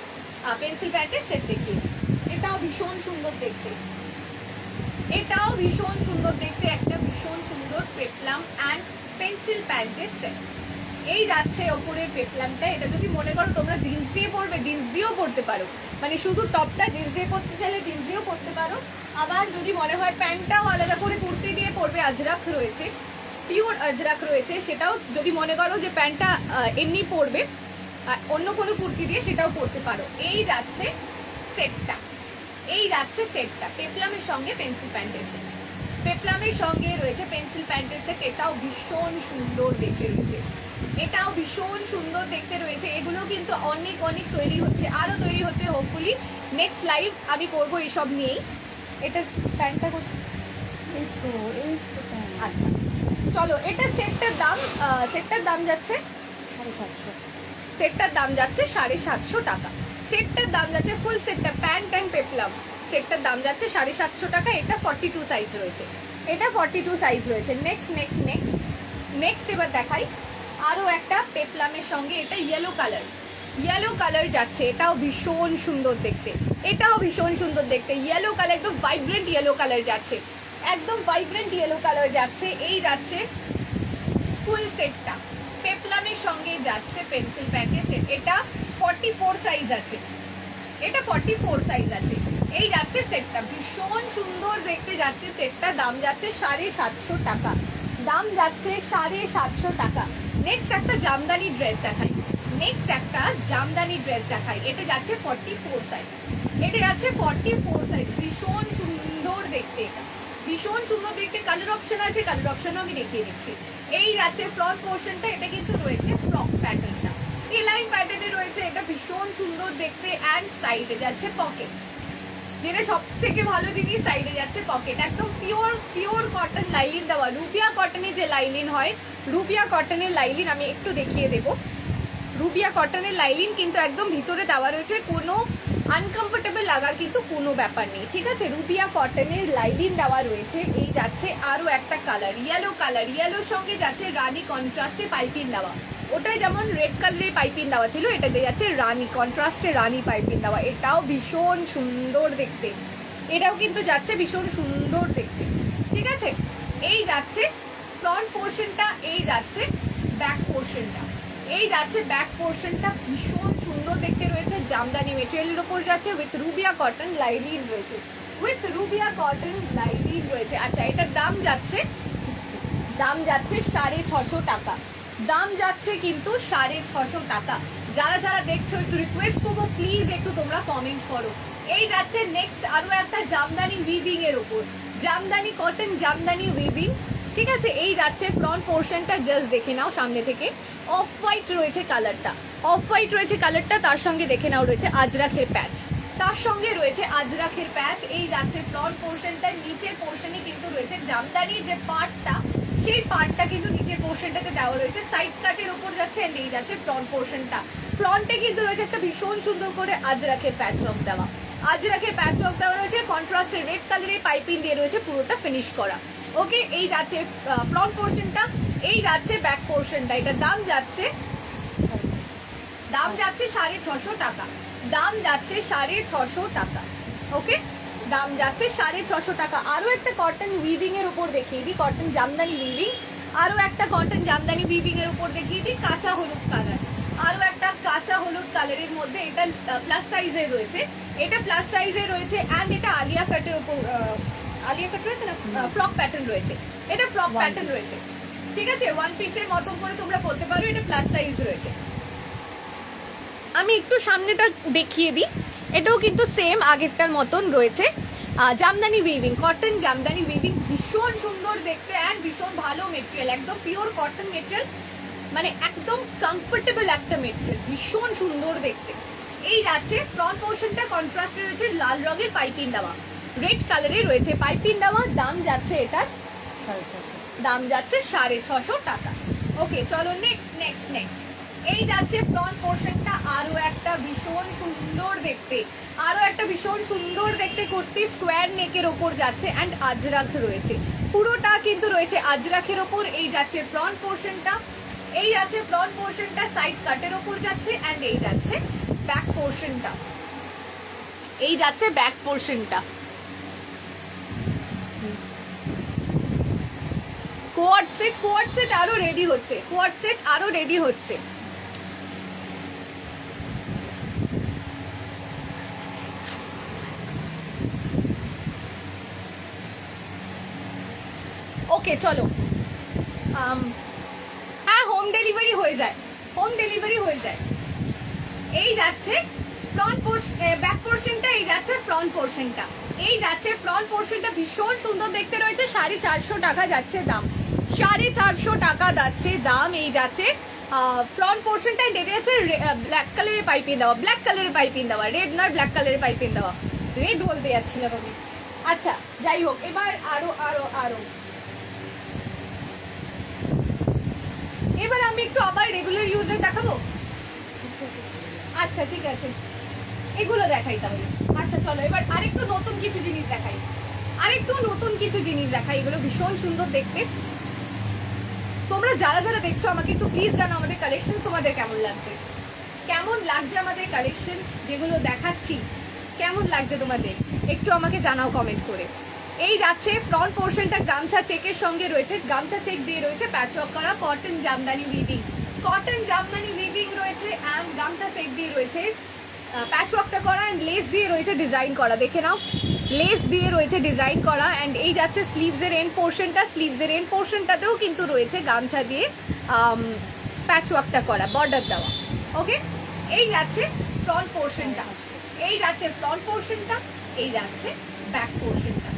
পেন্সিল প্যান্টের সেট দেখিয়ে দিই, এটাও ভীষণ সুন্দর দেখতে, এটাও ভীষণ সুন্দর দেখতে, একটা ভীষণ সুন্দর পেপলাম অ্যান্ড পেন্সিল প্যান্টের সেট। এই যাচ্ছে ওপরের পেপলামটা। এটা যদি মনে করো তোমরা জিন্স দিয়ে পরবে, জিন্স দিয়েও পরতে পারো, মানে শুধু টপটা জিন্স দিয়ে পরতে চাইলে জিন্স দিয়েও পরতে পারো। আবার যদি মনে হয় প্যান্টটাও আলাদা করে কুর্তি দিয়ে পরবে, আজরাক রয়েছে, পিওর আজরাক রয়েছে, সেটাও যদি মনে করো যে প্যান্টটা এমনি পরবে অন্য কোনো কুর্তি দিয়ে, সেটাও পরতে পারো। এই যাচ্ছে সেটটা, এই যাচ্ছে সেটটা পেপলামের সঙ্গে পেন্সিল প্যান্টের সেট। পেপলামের সঙ্গে রয়েছে পেন্সিল প্যান্টের সেট, এটাও ভীষণ সুন্দর দেখতে রয়েছে, এটাও ভীষণ সুন্দর দেখতে রয়েছে। এগুলো কিন্তু অনেক অনেক তৈরি হচ্ছে, আরও তৈরি হচ্ছে। হোপফুলি নেক্সট লাইভ আমি করবো এইসব নিয়েই। এটার প্যান্টটা এই তো আচ্ছা চলো, এটা সেটটার দাম যাচ্ছে 750। সেটটার দাম যাচ্ছে 750 টাকা। সেটটার দাম যাচ্ছে ফুল সেটটা, প্যান্ট অ্যান্ড পেপলাম সেটটার দাম যাচ্ছে 750 টাকা। এটা 42 সাইজ রয়েছে, এটা 42 সাইজ রয়েছে। নেক্সট নেক্সট নেক্সট নেক্সট এবার দেখাই আরও একটা পেপলামের সঙ্গে, এটা ইয়েলো কালার যাচ্ছে, এটাও ভীষণ সুন্দর দেখতে, এটাও ভীষণ সুন্দর দেখতে। ইয়েলো কালার, একদম ভাইব্রেন্ট ইয়েলো কালার যাচ্ছে, একদম ভাইব্রেন্ট ইয়েলো কালার যাচ্ছে। এই যাচ্ছে ফুল সেটটা, পেপলামের সঙ্গে যাচ্ছে পেন্সিল প্যান্টের সেট। এটা 44 সাইজ আছে, এটা 44 সাইজ আছে। এই যাচ্ছে সেটটা, ভীষণ সুন্দর দেখতে যাচ্ছে সেটটা। দাম যাচ্ছে 750 টাকা, দাম যাচ্ছে 750 টাকা। নেক্সট একটা জামদানি ড্রেস দেখাই, নেক্সট একটা জামদানি ড্রেস দেখাই। এটা যাচ্ছে 44 সাইজ, এটা যাচ্ছে 44 সাইজ। ভীষণ সুন্দর দেখতে, এটা ভীষণ সুন্দর দেখতে। কালার অপশন আছে, কালার অপশনও আমি দেখিয়ে দিচ্ছি। এই যাচ্ছে ফ্রন্ট পোর্শনটা, এটা কিন্তু রয়েছে ফ্রক প্যাটার্নটা, এই লাইন প্যাটার্নে রয়েছে, এটা ভীষণ সুন্দর দেখতে। অ্যান্ড সাইডে যাচ্ছে পকেট, যেটা সব থেকে ভালো জিনিস, সাইডে যাচ্ছে পকেট। একদম পিওর কটন লাইলিন দেওয়া, রুবিয়া কটনের যে লাইলিন হয়, রুবিয়া কটনের লাইলিন আমি একটু দেখিয়ে দেব। রুবিয়া কটনের লাইলিন কিন্তু একদম ভিতরে দেওয়া রয়েছে, কোনো আনকমফোর্টেবল লাগার কিন্তু কোনো ব্যাপার নেই, ঠিক আছে। রুবিয়া কটনের লাইলিন দেওয়া রয়েছে। এই যাচ্ছে আরও একটা কালার, ইয়েলোর সঙ্গে যাচ্ছে রানি কন্ট্রাস্টে পাইপিং দেওয়া। ওটাই যেমন রেড কালারের পাইপিং দেওয়া ছিল, এটাতে যাচ্ছে রানি কন্ট্রাস্টে রানি পাইপিং দেওয়া। এটাও ভীষণ সুন্দর দেখতে, এটাও কিন্তু যাচ্ছে ভীষণ সুন্দর দেখতে, ঠিক আছে। এই যাচ্ছে ফ্রন্ট পোর্শনটা, এই যাচ্ছে ব্যাক পোর্শনটা, এই যাচ্ছে ব্যাক পোর্শনটা ভীষণ সুন্দর দেখতে রয়েছে। জামদানি মেটেরিয়ালের উপর যাচ্ছে, উইথ রুবিয়া কটন লাইলিন রয়েছে, উইথ রুবিয়া কটন লাইলিন রয়েছে। আচ্ছা, এটার দাম যাচ্ছে 650 টাকা, দাম যাচ্ছে কিন্তু 650 টাকা। যারা যারা দেখছো একটু রিকোয়েস্ট করবো, প্লিজ একটু তোমরা কমেন্ট করো। এই যাচ্ছে নেক্সট আরও একটা জামদানি উইভিং এর উপর, জামদানি কটন জামদানি উইভিং, ঠিক আছে। এই যাচ্ছে ফ্রন্ট পোর্শনটা, জাস্ট দেখে নাও সামনে থেকে। অফ হোয়াইট রয়েছে কালারটা, অফ হোয়াইট রয়েছে কালারটা, তার সঙ্গে দেখে নাও রয়েছে আজরাখের প্যাচ, তার সঙ্গে রয়েছে আজরাখের প্যাচ। এই যাচ্ছে ফ্রন্ট পোর্শনটা, নিচের পোর্শনে কিন্তু রয়েছে জামদানির যে পার্টটা, সেই পার্টটা কিন্তু নিচের পোর্শনটাতে দেওয়া রয়েছে, সাইড কাটের উপর যাচ্ছে। এন্ড এই যাচ্ছে ফ্রন্ট পোর্শনটা, ফ্রন্টে কিন্তু রয়েছে একটা ভীষণ সুন্দর করে আজরাখের প্যাচ ওয়ার্ক দেওয়া, আজরাখের প্যাচ ওয়ার্ক দেওয়া রয়েছে, কন্ট্রাস্টের রেড কালারের পাইপিং দিয়ে রয়েছে পুরোটা ফিনিশ করা। ওকে, এই যাচ্ছে ফ্রন্ট পোর্শনটা, এই যাচ্ছে ব্যাক পোর্শনটা। এটা দাম যাচ্ছে 650 টাকা, দাম যাচ্ছে 650 টাকা। ওকে, দাম যাচ্ছে 650 টাকা। আরও একটা কটন উইভিং এর উপর দেখিয়ে দিই, কটন জামদানি উইভিং, আরও একটা কটন জামদানি উইভিং এর উপর দেখিয়ে দিই। কাঁচা হলুদ কালার, আরও একটা কাঁচা হলুদ কালারের মধ্যে, এটা প্লাস সাইজে রয়েছে, এটা প্লাস সাইজে রয়েছে। অ্যান্ড এটা আলিয়া কাটের উপর, আলিয়া কাট রয়েছে না, ফ্রক প্যাটার্ন রয়েছে, এটা ফ্রক প্যাটার্ন রয়েছে, ঠিক আছে। ওয়ান পিসের মতন করে তোমরা পরতে পারো, এটা প্লাস সাইজ রয়েছে। আমি একটু সামনেটা দেখিয়ে দিই, এটাও কিন্তু সেম আগেরটার মতন রয়েছে। Jamdani weaving, cotton Jamdani weaving, ভীষণ সুন্দর দেখতে অ্যান্ড ভীষণ ভালো মেটেরিয়াল, একদম পিওর কটন মেটেরিয়াল, মানে একদম কমফোর্টেবল একটা মেটেরিয়াল, ভীষণ সুন্দর দেখতে। এই যাচ্ছে ফ্রন্ট পোর্শনটা কন্ট্রাস্টে রয়েছে লাল রঙের পাইপিং দেওয়া, রেড কালারে রয়েছে পাইপিং দেওয়া। দাম যাচ্ছে এটার 650, দাম যাচ্ছে 650 টাকা। ওকে, চলো নেক্সট নেক্সট নেক্সট। এই যাচ্ছে ফ্রন্ট পোর্শনটা, আরও একটা ভীষণ সুন্দর দেখতে, আরও একটা ভীষণ সুন্দর দেখতে কুর্তি, স্কোয়ার নেকের ওপর যাচ্ছে অ্যান্ড আজরাখ রয়েছে, পুরোটা কিন্তু রয়েছে আজরাখের ওপর। এই যাচ্ছে ফ্রন্ট পোর্শনটা, এই যাচ্ছে ফ্রন্ট পোর্শনটা, সাইড কাটের ওপর যাচ্ছে। অ্যান্ড এই যাচ্ছে ব্যাক পোর্শনটা, এই যাচ্ছে ব্যাক পোর্শনটা, কোয়াড সেট আরো রেডি হচ্ছে, কোয়াড সেট আরো রেডি হচ্ছে। ওকে চলো, হ্যাঁ হোম ডেলিভারি হয়ে যায়, হোম ডেলিভারি হয়ে যায়। এই যাচ্ছে ফ্রন্ট পোর্শন, ব্যাক পোর্শনটা, এই যাচ্ছে ফ্রন্ট পোর্শনটা, এই যাচ্ছে ফ্রন্ট পোর্শনটা ভীষণ সুন্দর দেখতে রয়েছে। 450 টাকা যাচ্ছে দাম, 450 টাকা যাচ্ছে দাম। এই যাচ্ছে ফ্রন্ট পোর্শনটা, ডেটে আছে ব্ল্যাক কালারের পাইপিং দেওয়া, ব্ল্যাক কালারের পাইপিং দেওয়া, রেড নয় ব্ল্যাক কালারের পাইপিং দেওয়া, রেড বলতে যাচ্ছিলাম আমি। আচ্ছা যাই হোক, এবার আরো আরো আরো এবার আমি একটু আবার রেগুলার ইউজে দেখাবো। আচ্ছা ঠিক আছে, এগুলো দেখাই তাহলে। আচ্ছা চলো এবার আরেকটু নতুন কিছু জিনিস দেখাই, আরেকটু নতুন কিছু জিনিস দেখাই। এগুলো ভীষণ সুন্দর দেখতে। তোমরা যারা যারা দেখছো আমাকে একটু প্লিজ জানো আমাদের কালেকশন তোমাদের কেমন লাগছে, কেমন লাগছে আমাদের কালেকশন যেগুলো দেখাচ্ছি, কেমন লাগছে তোমাদের একটু আমাকে জানাও কমেন্ট করে। এই যাচ্ছে ফ্রন্ট পোর্শনটা গামছা চেকের সঙ্গে রয়েছে, গামছা চেক দিয়ে রয়েছে প্যাচওয়ার্ক করা cotton Jamdani weaving, cotton Jamdani weaving রয়েছে অ্যান্ড গামছা চেক দিয়ে রয়েছে প্যাচওয়ার্কটা করা অ্যান্ড লেস দিয়ে রয়েছে ডিজাইন করা। দেখে নাও, লেস দিয়ে রয়েছে ডিজাইন করা অ্যান্ড এই যাচ্ছে স্লিভসের এন্ড পোর্শনটা, স্লিভসের এন্ড পোর্শনটাতেও কিন্তু রয়েছে গামছা দিয়ে প্যাচওয়ার্কটা করা, বর্ডার দেওয়া। ওকে, এই যাচ্ছে ফ্রন্ট পোর্শনটা, এই যাচ্ছে ফ্রন্ট পোর্শনটা, এই যাচ্ছে ব্যাক পোর্শনটা,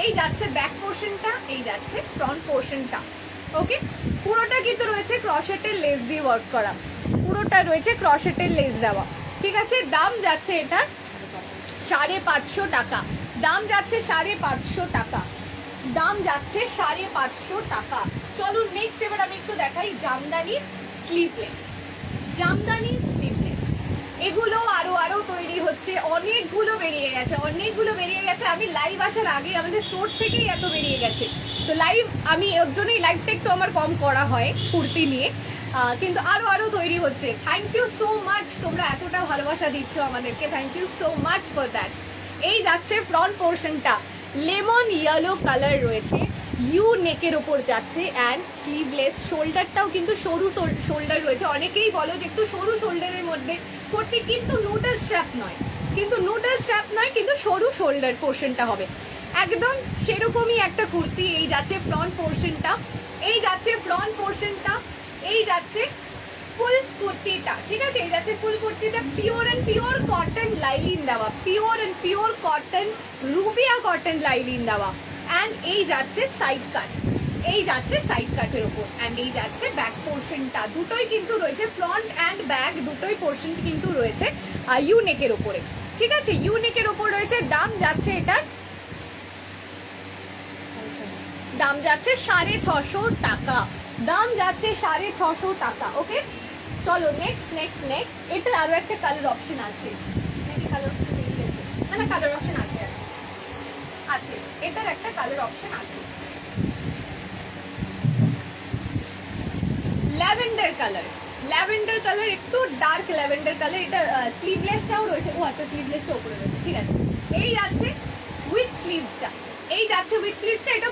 এই যাচ্ছে ব্যাক পোর্শনটা, এই যাচ্ছে ফ্রন্ট পোর্শনটা। ওকে, পুরোটা কিন্তু রয়েছে ক্রশেটের লেস দিয়ে ওয়ার্ক করা, পুরোটা রয়েছে ক্রশেটের লেস দেওয়া। ঠিক আছে, দাম যাচ্ছে এটা 550 টাকা, দাম যাচ্ছে 550 টাকা, দাম যাচ্ছে 550 টাকা। চলো নেক্সট এবার আমি একটু দেখাই জামদানি স্লিভলেস, জামদানি স্লিভলেস। এগুলো আরো আরো তৈরি হচ্ছে, অনেকগুলো বেরিয়ে গেছে, অনেকগুলো বেরিয়ে গেছে। আমি লাইভ আসার আগে আমাদের স্টোর থেকেই এত বেরিয়ে গেছে। সো লাইভ আমি ওর জন্যই লাইভটা একটু আমার কম করা হয় কুর্তি নিয়ে, কিন্তু আরো আরো তৈরি হচ্ছে। থ্যাংক ইউ সো মাচ, তোমরা এতটা ভালোবাসা দিচ্ছ আমাদেরকে, thank you so much for that. এই যাচ্ছে ফ্রন্ট পোর্শনটা, লেমন ইয়েলো কালার রয়েছে, ইউ নেকের ওপর যাচ্ছে অ্যান্ড স্লিভলেস, শোল্ডারটাও কিন্তু সরু শোল্ডার রয়েছে। অনেকেই বলো যে একটু সরু শোল্ডারের মধ্যে করতে, কিন্তু নুডল স্ট্র্যাপ নয়, কিন্তু নুডল স্ট্র্যাপ নয়, কিন্তু সরু শোল্ডার পোর্শনটা হবে একদম সেরকমই একটা কুর্তি। এই যাচ্ছে ফ্রন্ট পোর্শনটা, এই যাচ্ছে ফ্রন্ট পোর্শনটা, এই যাচ্ছে ফুল কুর্তিটা। ঠিক আছে, এই যাচ্ছে ফুল কুর্তিটা, pure and pure cotton linen দেওয়া, পিওর অ্যান্ড পিওর কটন রুবিয়া কটন লাইলিন দেওয়া অ্যান্ড এই যাচ্ছে সাইড কাট, এই যাচ্ছে সাইড কাটের ওপর অ্যান্ড এই যাচ্ছে ব্যাক পোর্শনটা। দুটোই কিন্তু রয়েছে, ফ্রন্ট অ্যান্ড ব্যাক দুটোই পোর্শন কিন্তু রয়েছে ইউ নেকের ওপরে। ঠিক আছে, ইউ নেকের ওপর রয়েছে। দাম যাচ্ছে এটার, দাম যাচ্ছে 650 টাকা, দাম যাচ্ছে 650 টাকা। ওকে চলো নেক্সট নেক্সট নেক্সট। এটার আরো একটা কালার অপশন আছে নাকি? কালার অপশন পেয়ে গেছে? না না, কালার অপশন আছে, আছে আছে, এটার একটা কালার অপশন আছে, ল্যাভেন্ডার কালার, ল্যাভেন্ডার কালার, একটু ডার্ক ল্যাভেন্ডার কালার। এটা স্লিভলেসটাও রয়েছে, ও আচ্ছা স্লিভলেসটা উপরে রয়েছে। ঠিক আছে, এই যাচ্ছে উইথ স্লিভসটা, এই যাচ্ছে উইথ স্লিভসটা। এটা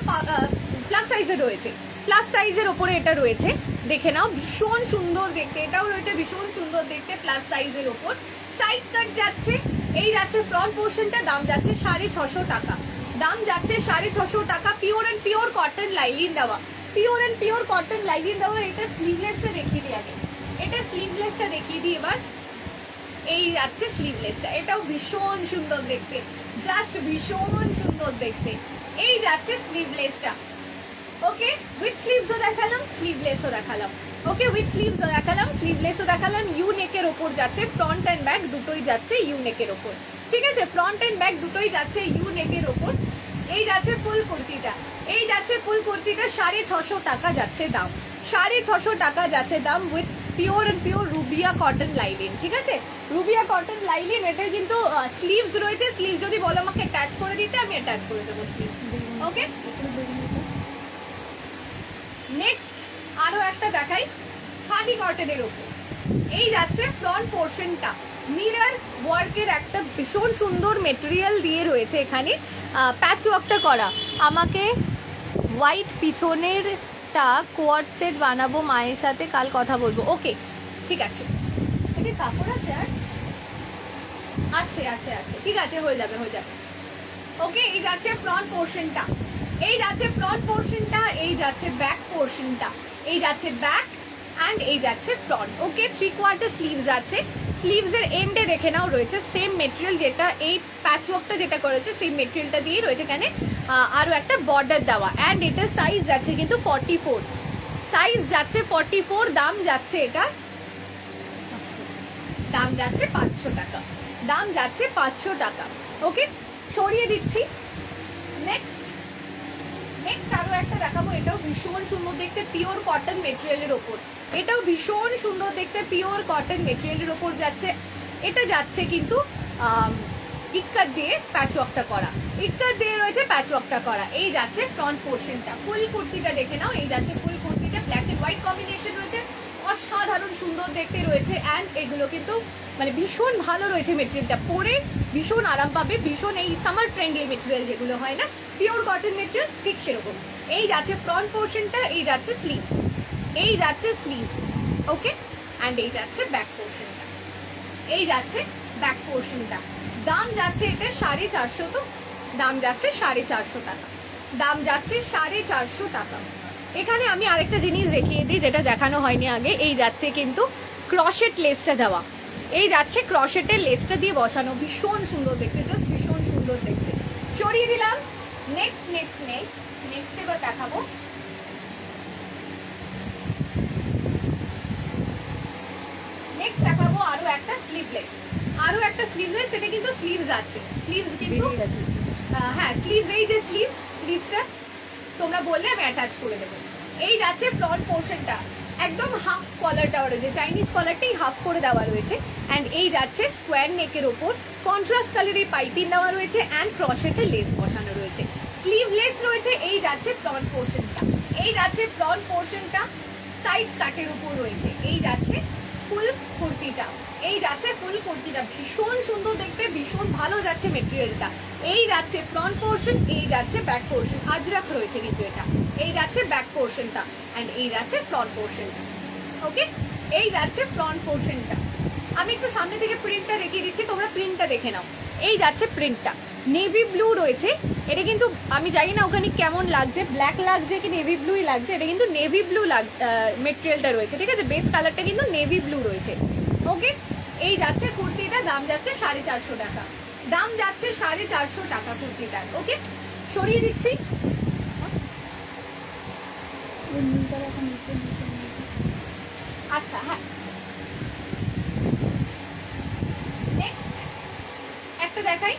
প্লাস সাইজের রয়েছে, প্লাস সাইজের ওপরে এটা রয়েছে, দেখে নাও ভীষণ সুন্দর দেখতে, এটাও রয়েছে ভীষণ সুন্দর দেখতে প্লাস সাইজের ওপর। সাইড কাট যাচ্ছে, এই যাচ্ছে ফ্রন্ট পোর্শনটা, দাম যাচ্ছে 650 টাকা, দাম যাচ্ছে 650 টাকা। Pure and pure cotton linen দেওয়া, pure and pure cotton linen দেওয়া। এটা স্লিভলেসটা দেখিয়ে দিই আগে, এটা স্লিভলেসটা দেখিয়ে দিই এবার। এই যাচ্ছে স্লিভলেসটা, এটাও ভীষণ সুন্দর দেখতে, জাস্ট ভীষণ সুন্দর দেখতে। এই যাচ্ছে স্লিভলেসটা। ওকে, উইথ স্লিভসও দেখালাম, স্লিভলেসও দেখালাম। ওকে, উইথ স্লিভসও দেখালাম, স্লিভলেসও দেখালাম। ইউ নেকের ওপর যাচ্ছে, ফ্রন্ট অ্যান্ড ব্যাক দুটোই যাচ্ছে ইউ নেকের ওপর। ঠিক আছে, ফ্রন্ট অ্যান্ড ব্যাক দুটোই যাচ্ছে ইউ নেকের ওপর। এই যাচ্ছে ফুল কুর্তিটা, এই যাচ্ছে ফুল কুর্তিটা 650 টাকা যাচ্ছে দাম, 650 টাকা যাচ্ছে দাম with pure and pure Rubia cotton lining. ঠিক আছে, রুবিয়া কটন লাইলিন। এটা কিন্তু স্লিভস রয়েছে, স্লিভস যদি বলো আমাকে অ্যাটাচ করে দিতে আমি অ্যাটাচ করে দেবো স্লিভস। ওকে, নেক্সট আরো একটা দেখাই খাদি কটনের ওপর। এই যাচ্ছে ফ্রন্ট পোর্শনটা, মিরর ওয়ার্কের একটা ভীষণ সুন্দর মেটেরিয়াল দিয়ে রয়েছে এখানে, প্যাচ ওয়ার্কটা করা। আমাকে হোয়াইট পিছনের একটা কোয়ার্ড সেট বানাবো মায়ের সাথে, কাল কথা বলবো। ওকে ঠিক আছে। এটি কাপড় আছে আর আছে আছে আছে, ঠিক আছে, হয়ে যাবে হয়ে যাবে। ওকে, এই যাচ্ছে ফ্রন্ট পোর্শনটা, এই যাচ্ছে ফ্রন্ট পোর্শনটা, এই যাচ্ছে ব্যাক পোর্শনটা, এই যাচ্ছে ব্যাক অ্যান্ড এই যাচ্ছে ফ্রন্ট। ওকে, 3/4 স্লিভস আছে। স্লিভসের এন্ডে দেখে নাও রয়েছে সেম মেটেরিয়াল, যেটা এই প্যাচওয়ার্কটা যেটা করেছে সেই মেটেরিয়ালটা দিয়েই রয়েছে এখানে আরও একটা বর্ডার দেওয়া। অ্যান্ড এটার সাইজ যাচ্ছে কিন্তু 44, সাইজ যাচ্ছে 44, দাম যাচ্ছে এটা, দাম যাচ্ছে 500 টাকা, দাম যাচ্ছে 500 টাকা। ওকে, সরিয়ে দিচ্ছি। নেক্সট নেক্সট আরও একটা দেখাবো, এটাও ভীষণ সুন্দর দেখতে, পিওর কটন মেটেরিয়ালের ওপর, এটাও ভীষণ সুন্দর দেখতে পিওর কটন মেটেরিয়ালের ওপর যাচ্ছে। এটা যাচ্ছে কিন্তু ইক্কাত দিয়ে প্যাচওয়ার্কটা করা, ইক্কাত দিয়ে রয়েছে প্যাচওয়ার্কটা করা। এই যাচ্ছে ফ্রন্ট পোর্শনটা, ফুল কুর্তিটা দেখে নাও, এই যাচ্ছে ফুল কুর্তিটা, ব্ল্যাক এন্ড হোয়াইট কম্বিনেশন রয়েছে, অসাধারণ সুন্দর দেখতে রয়েছে। অ্যান্ড এগুলো কিন্তু মানে ভীষণ ভালো রয়েছে মেটেরিয়ালটা, পরে ভীষণ আরাম পাবে, ভীষণ এই সামার ফ্রেন্ডলি মেটেরিয়াল যেগুলো হয় না পিওর কটন মেটেরিয়াল, ঠিক সেরকম। এই যাচ্ছে ফ্রন্ট পোর্শনটা, এই যাচ্ছে স্লিভস, এই যাচ্ছে স্লিভস। ওকে, অ্যান্ড এই যাচ্ছে ব্যাক পোর্শনটা, এই যাচ্ছে ব্যাক পোর্শনটা। দাম যাচ্ছে এটা 450, তো দাম যাচ্ছে 450 টাকা, দাম যাচ্ছে 450 টাকা। এখানে আমি আরেকটা জিনিস দেখিয়ে দিই যেটা দেখানো হয়নি আগে, এই যাচ্ছে কিন্তু ক্রশেট লেসটা দেওয়া, এই যাচ্ছে ক্রশেটের লেসটা দিয়ে বসানো, ভীষণ সুন্দর দেখতে, জাস্ট ভীষণ সুন্দর দেখতে। সরিয়ে দিলাম। নেক্সট নেক্সট নেক্সট নেক্সট এবার দেখাবো নেক্সট দেখাবো আরো একটা স্লিভলেস, আরো একটা স্লিভলেস, এটা কিন্তু স্লিভস আছে, স্লিভস কিন্তু হ্যাঁ স্লিভস, এই যে স্লিভস, স্লিভসটা তোমরা বললে আমি অ্যাটাচ করে দেবো। এই যাচ্ছে ফ্রন্ট পোর্শনটা, একদম হাফ কলারটা রয়েছে, চাইনিজ কলারটাই হাফ করে দেওয়া রয়েছে। অ্যান্ড এই যাচ্ছে স্কোয়ার নেকের ওপর কন্ট্রাস্ট কালারের পাইপিং দেওয়া রয়েছে অ্যান্ড ক্রশেটের লেস বসানো রয়েছে, স্লিভলেস রয়েছে। এই যাচ্ছে ফ্রন্ট পোর্শনটা, এই যাচ্ছে ফ্রন্ট পোর্শনটা, সাইড কাটের উপর রয়েছে। এই যাচ্ছে ফুল কুর্তিটা, এই যাচ্ছে ফুল কুর্তিটা, ভীষণ সুন্দর দেখতে, ভীষণ ভালো যাচ্ছে মেটেরিয়ালটা। এই যাচ্ছে ফ্রন্ট পোর্শন, এই যাচ্ছে ব্যাক পোর্শন, আজরাক রয়েছে কিন্তু এটা। এই যাচ্ছে ব্যাক পোর্শনটা অ্যান্ড এই যাচ্ছে ফ্রন্ট পোর্শনটা। ওকে, এই যাচ্ছে ফ্রন্ট পোর্শনটা। আমি একটু সামনে থেকে প্রিন্টটা দেখিয়ে দিচ্ছি, তোমরা প্রিন্টটা দেখে নাও। এই যাচ্ছে প্রিন্টটা, নেভি ব্লু রয়েছে, এটা কিন্তু আমি জানি না ওখানে কেমন লাগছে, ব্ল্যাক লাগছে কি নেভি ব্লুই লাগছে, এটা কিন্তু নেভি ব্লু মেটেরিয়ালটা রয়েছে, ঠিক আছে, বেস কালারটা কিন্তু নেভি ব্লু রয়েছে। ওকে, এই যাচ্ছে কুর্তিটা, দাম যাচ্ছে 450 টাকা, দাম যাচ্ছে 450 টাকা কুর্তিটার। ওকে, সরিয়ে দিচ্ছি। আচ্ছা হ্যাঁ, নেক্সট একটা দেখাই,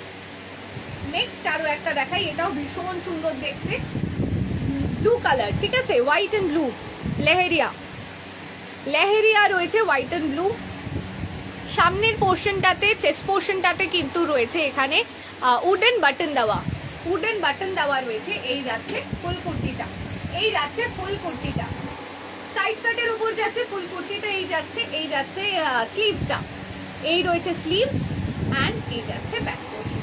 নেক্সট আরো একটা দেখাই, এটাও ভীষণ সুন্দর দেখতে, ব্লু কালার, ঠিক আছে, white and blue, leheriya, leheriya রয়েছে হোয়াইট এন্ড ব্লু। সামনের পোর্শনটাতে, চেস্ট পোর্শনটাতে কিন্তু রয়েছে এখানে উডেন বাটন দেওয়া, উডেন বাটন দেওয়া রয়েছে। এই যাচ্ছে ফুল কুর্তিটা, এই যাচ্ছে ফুল কুর্তিটা, সাইড কাটের উপর যাচ্ছে ফুল কুর্তিটা, এই যাচ্ছে স্লিভসটা, এই রয়েছে স্লিভস অ্যান্ড এই যাচ্ছে ব্যাক পোর্শন,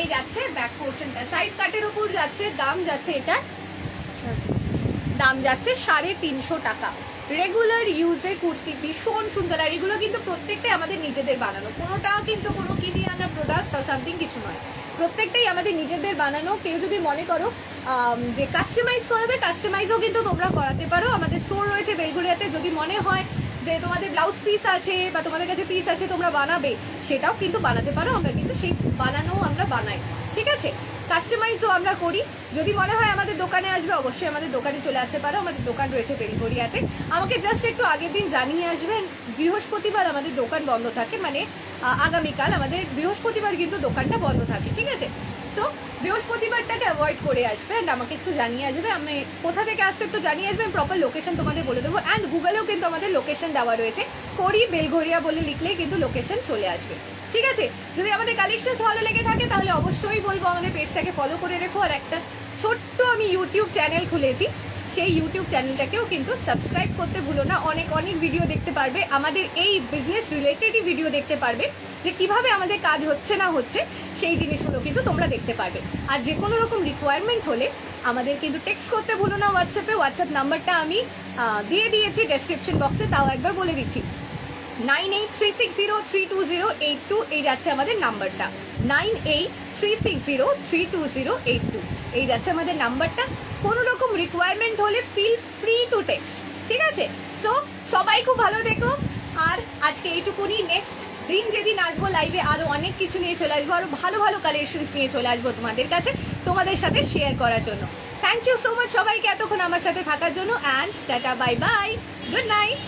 এই যাচ্ছে ব্যাক পোর্শনটা, সাইড কাটের উপর যাচ্ছে। দাম যাচ্ছে এটা, দাম যাচ্ছে 350 টাকা। রেগুলার ইউজে কুর্তি, ভীষণ সুন্দর। আর এগুলো কিন্তু প্রত্যেকটাই আমাদের নিজেদের বানানো, কোনোটাও কিন্তু কোনো কিনে আনা প্রোডাক্ট বা সামথিং কিছু নয়, প্রত্যেকটাই আমাদের নিজেদের বানানো। কেউ যদি মনে করো যে কাস্টমাইজ করাবে, কাস্টমাইজও কিন্তু তোমরা করাতে পারো। আমাদের স্টোর রয়েছে বেলঘরিয়াতে, যদি মনে হয় যে তোমাদের ব্লাউজ পিস আছে বা তোমাদের কাছে পিস আছে তোমরা বানাবে, সেটাও কিন্তু বানাতে পারো, আমরা কিন্তু সেই বানানো আমরা বানাই, ঠিক আছে, কাস্টমাইজও আমরা করি। যদি মনে হয় আমাদের দোকানে আসবে, অবশ্যই আমাদের দোকানে চলে আসতে পারো, আমাদের দোকান রয়েছে বেলঘরিয়াতে। আমাকে জাস্ট একটু আগের দিন জানিয়ে আসবেন। বৃহস্পতিবার আমাদের দোকান বন্ধ থাকে, মানে আগামীকাল আমাদের বৃহস্পতিবার কিন্তু দোকানটা বন্ধ থাকে, ঠিক আছে। সো বৃহস্পতিবারটাকে অ্যাভয়েড করে আসবে অ্যান্ড আমাকে একটু জানিয়ে আসবে, আমি কোথা থেকে আসতে একটু জানিয়ে আসবেন, প্রপার লোকেশন তোমাদের বলে দেবো। অ্যান্ড গুগলেও কিন্তু আমাদের লোকেশন দেওয়া রয়েছে, করি বেলঘরিয়া বলে লিখলেই কিন্তু লোকেশন চলে আসবে, ঠিক আছে। যদি আমাদের কালেকশনস ভালো লেগে থাকে তাহলে অবশ্যই বলবো আমাদের পেজটাকে ফলো করে রেখো। আর একটা ছোট্ট আমি ইউটিউব চ্যানেল খুলেছি, সেই ইউটিউব চ্যানেলটাকেও কিন্তু সাবস্ক্রাইব করতে ভুলো না। অনেক অনেক ভিডিও দেখতে পারবে, আমাদের এই বিজনেস রিলেটেডই ভিডিও দেখতে পারবে। যে কিভাবে আমাদের কাজ হচ্ছে না হচ্ছে সেই জিনিসগুলো কিন্তু তোমরা দেখতে পারবে। আর যে কোনো রকম রিকোয়ারমেন্ট হলে আমাদের কিন্তু টেক্সট করতে ভুলো না হোয়াটসঅ্যাপে। হোয়াটসঅ্যাপ নাম্বারটা আমি দিয়ে দিয়েছি ডেসক্রিপশন বক্সে, তাও একবার বলে দিচ্ছি 9836032082 এই যাচ্ছে আমাদের নাম্বারটা, 9836032082 এই যাচ্ছে আমাদের নাম্বারটা। কোনো রকম রিকোয়ারমেন্ট হলে ফিল ফ্রি টু টেক্সট, ঠিক আছে? সো সবাই খুব ভালো থেকো, আর আজকে এইটুকুনি। নেক্সট দিন যেদিন আসবো লাইভে আরও অনেক কিছু নিয়ে চলে আসবো, আরও ভালো ভালো কালেকশনস নিয়ে চলে আসবো তোমাদের কাছে, তোমাদের সাথে শেয়ার করার জন্য। থ্যাংক ইউ সো মাচ সবাইকে এতক্ষণ আমার সাথে থাকার জন্য, and tata bye bye, good night.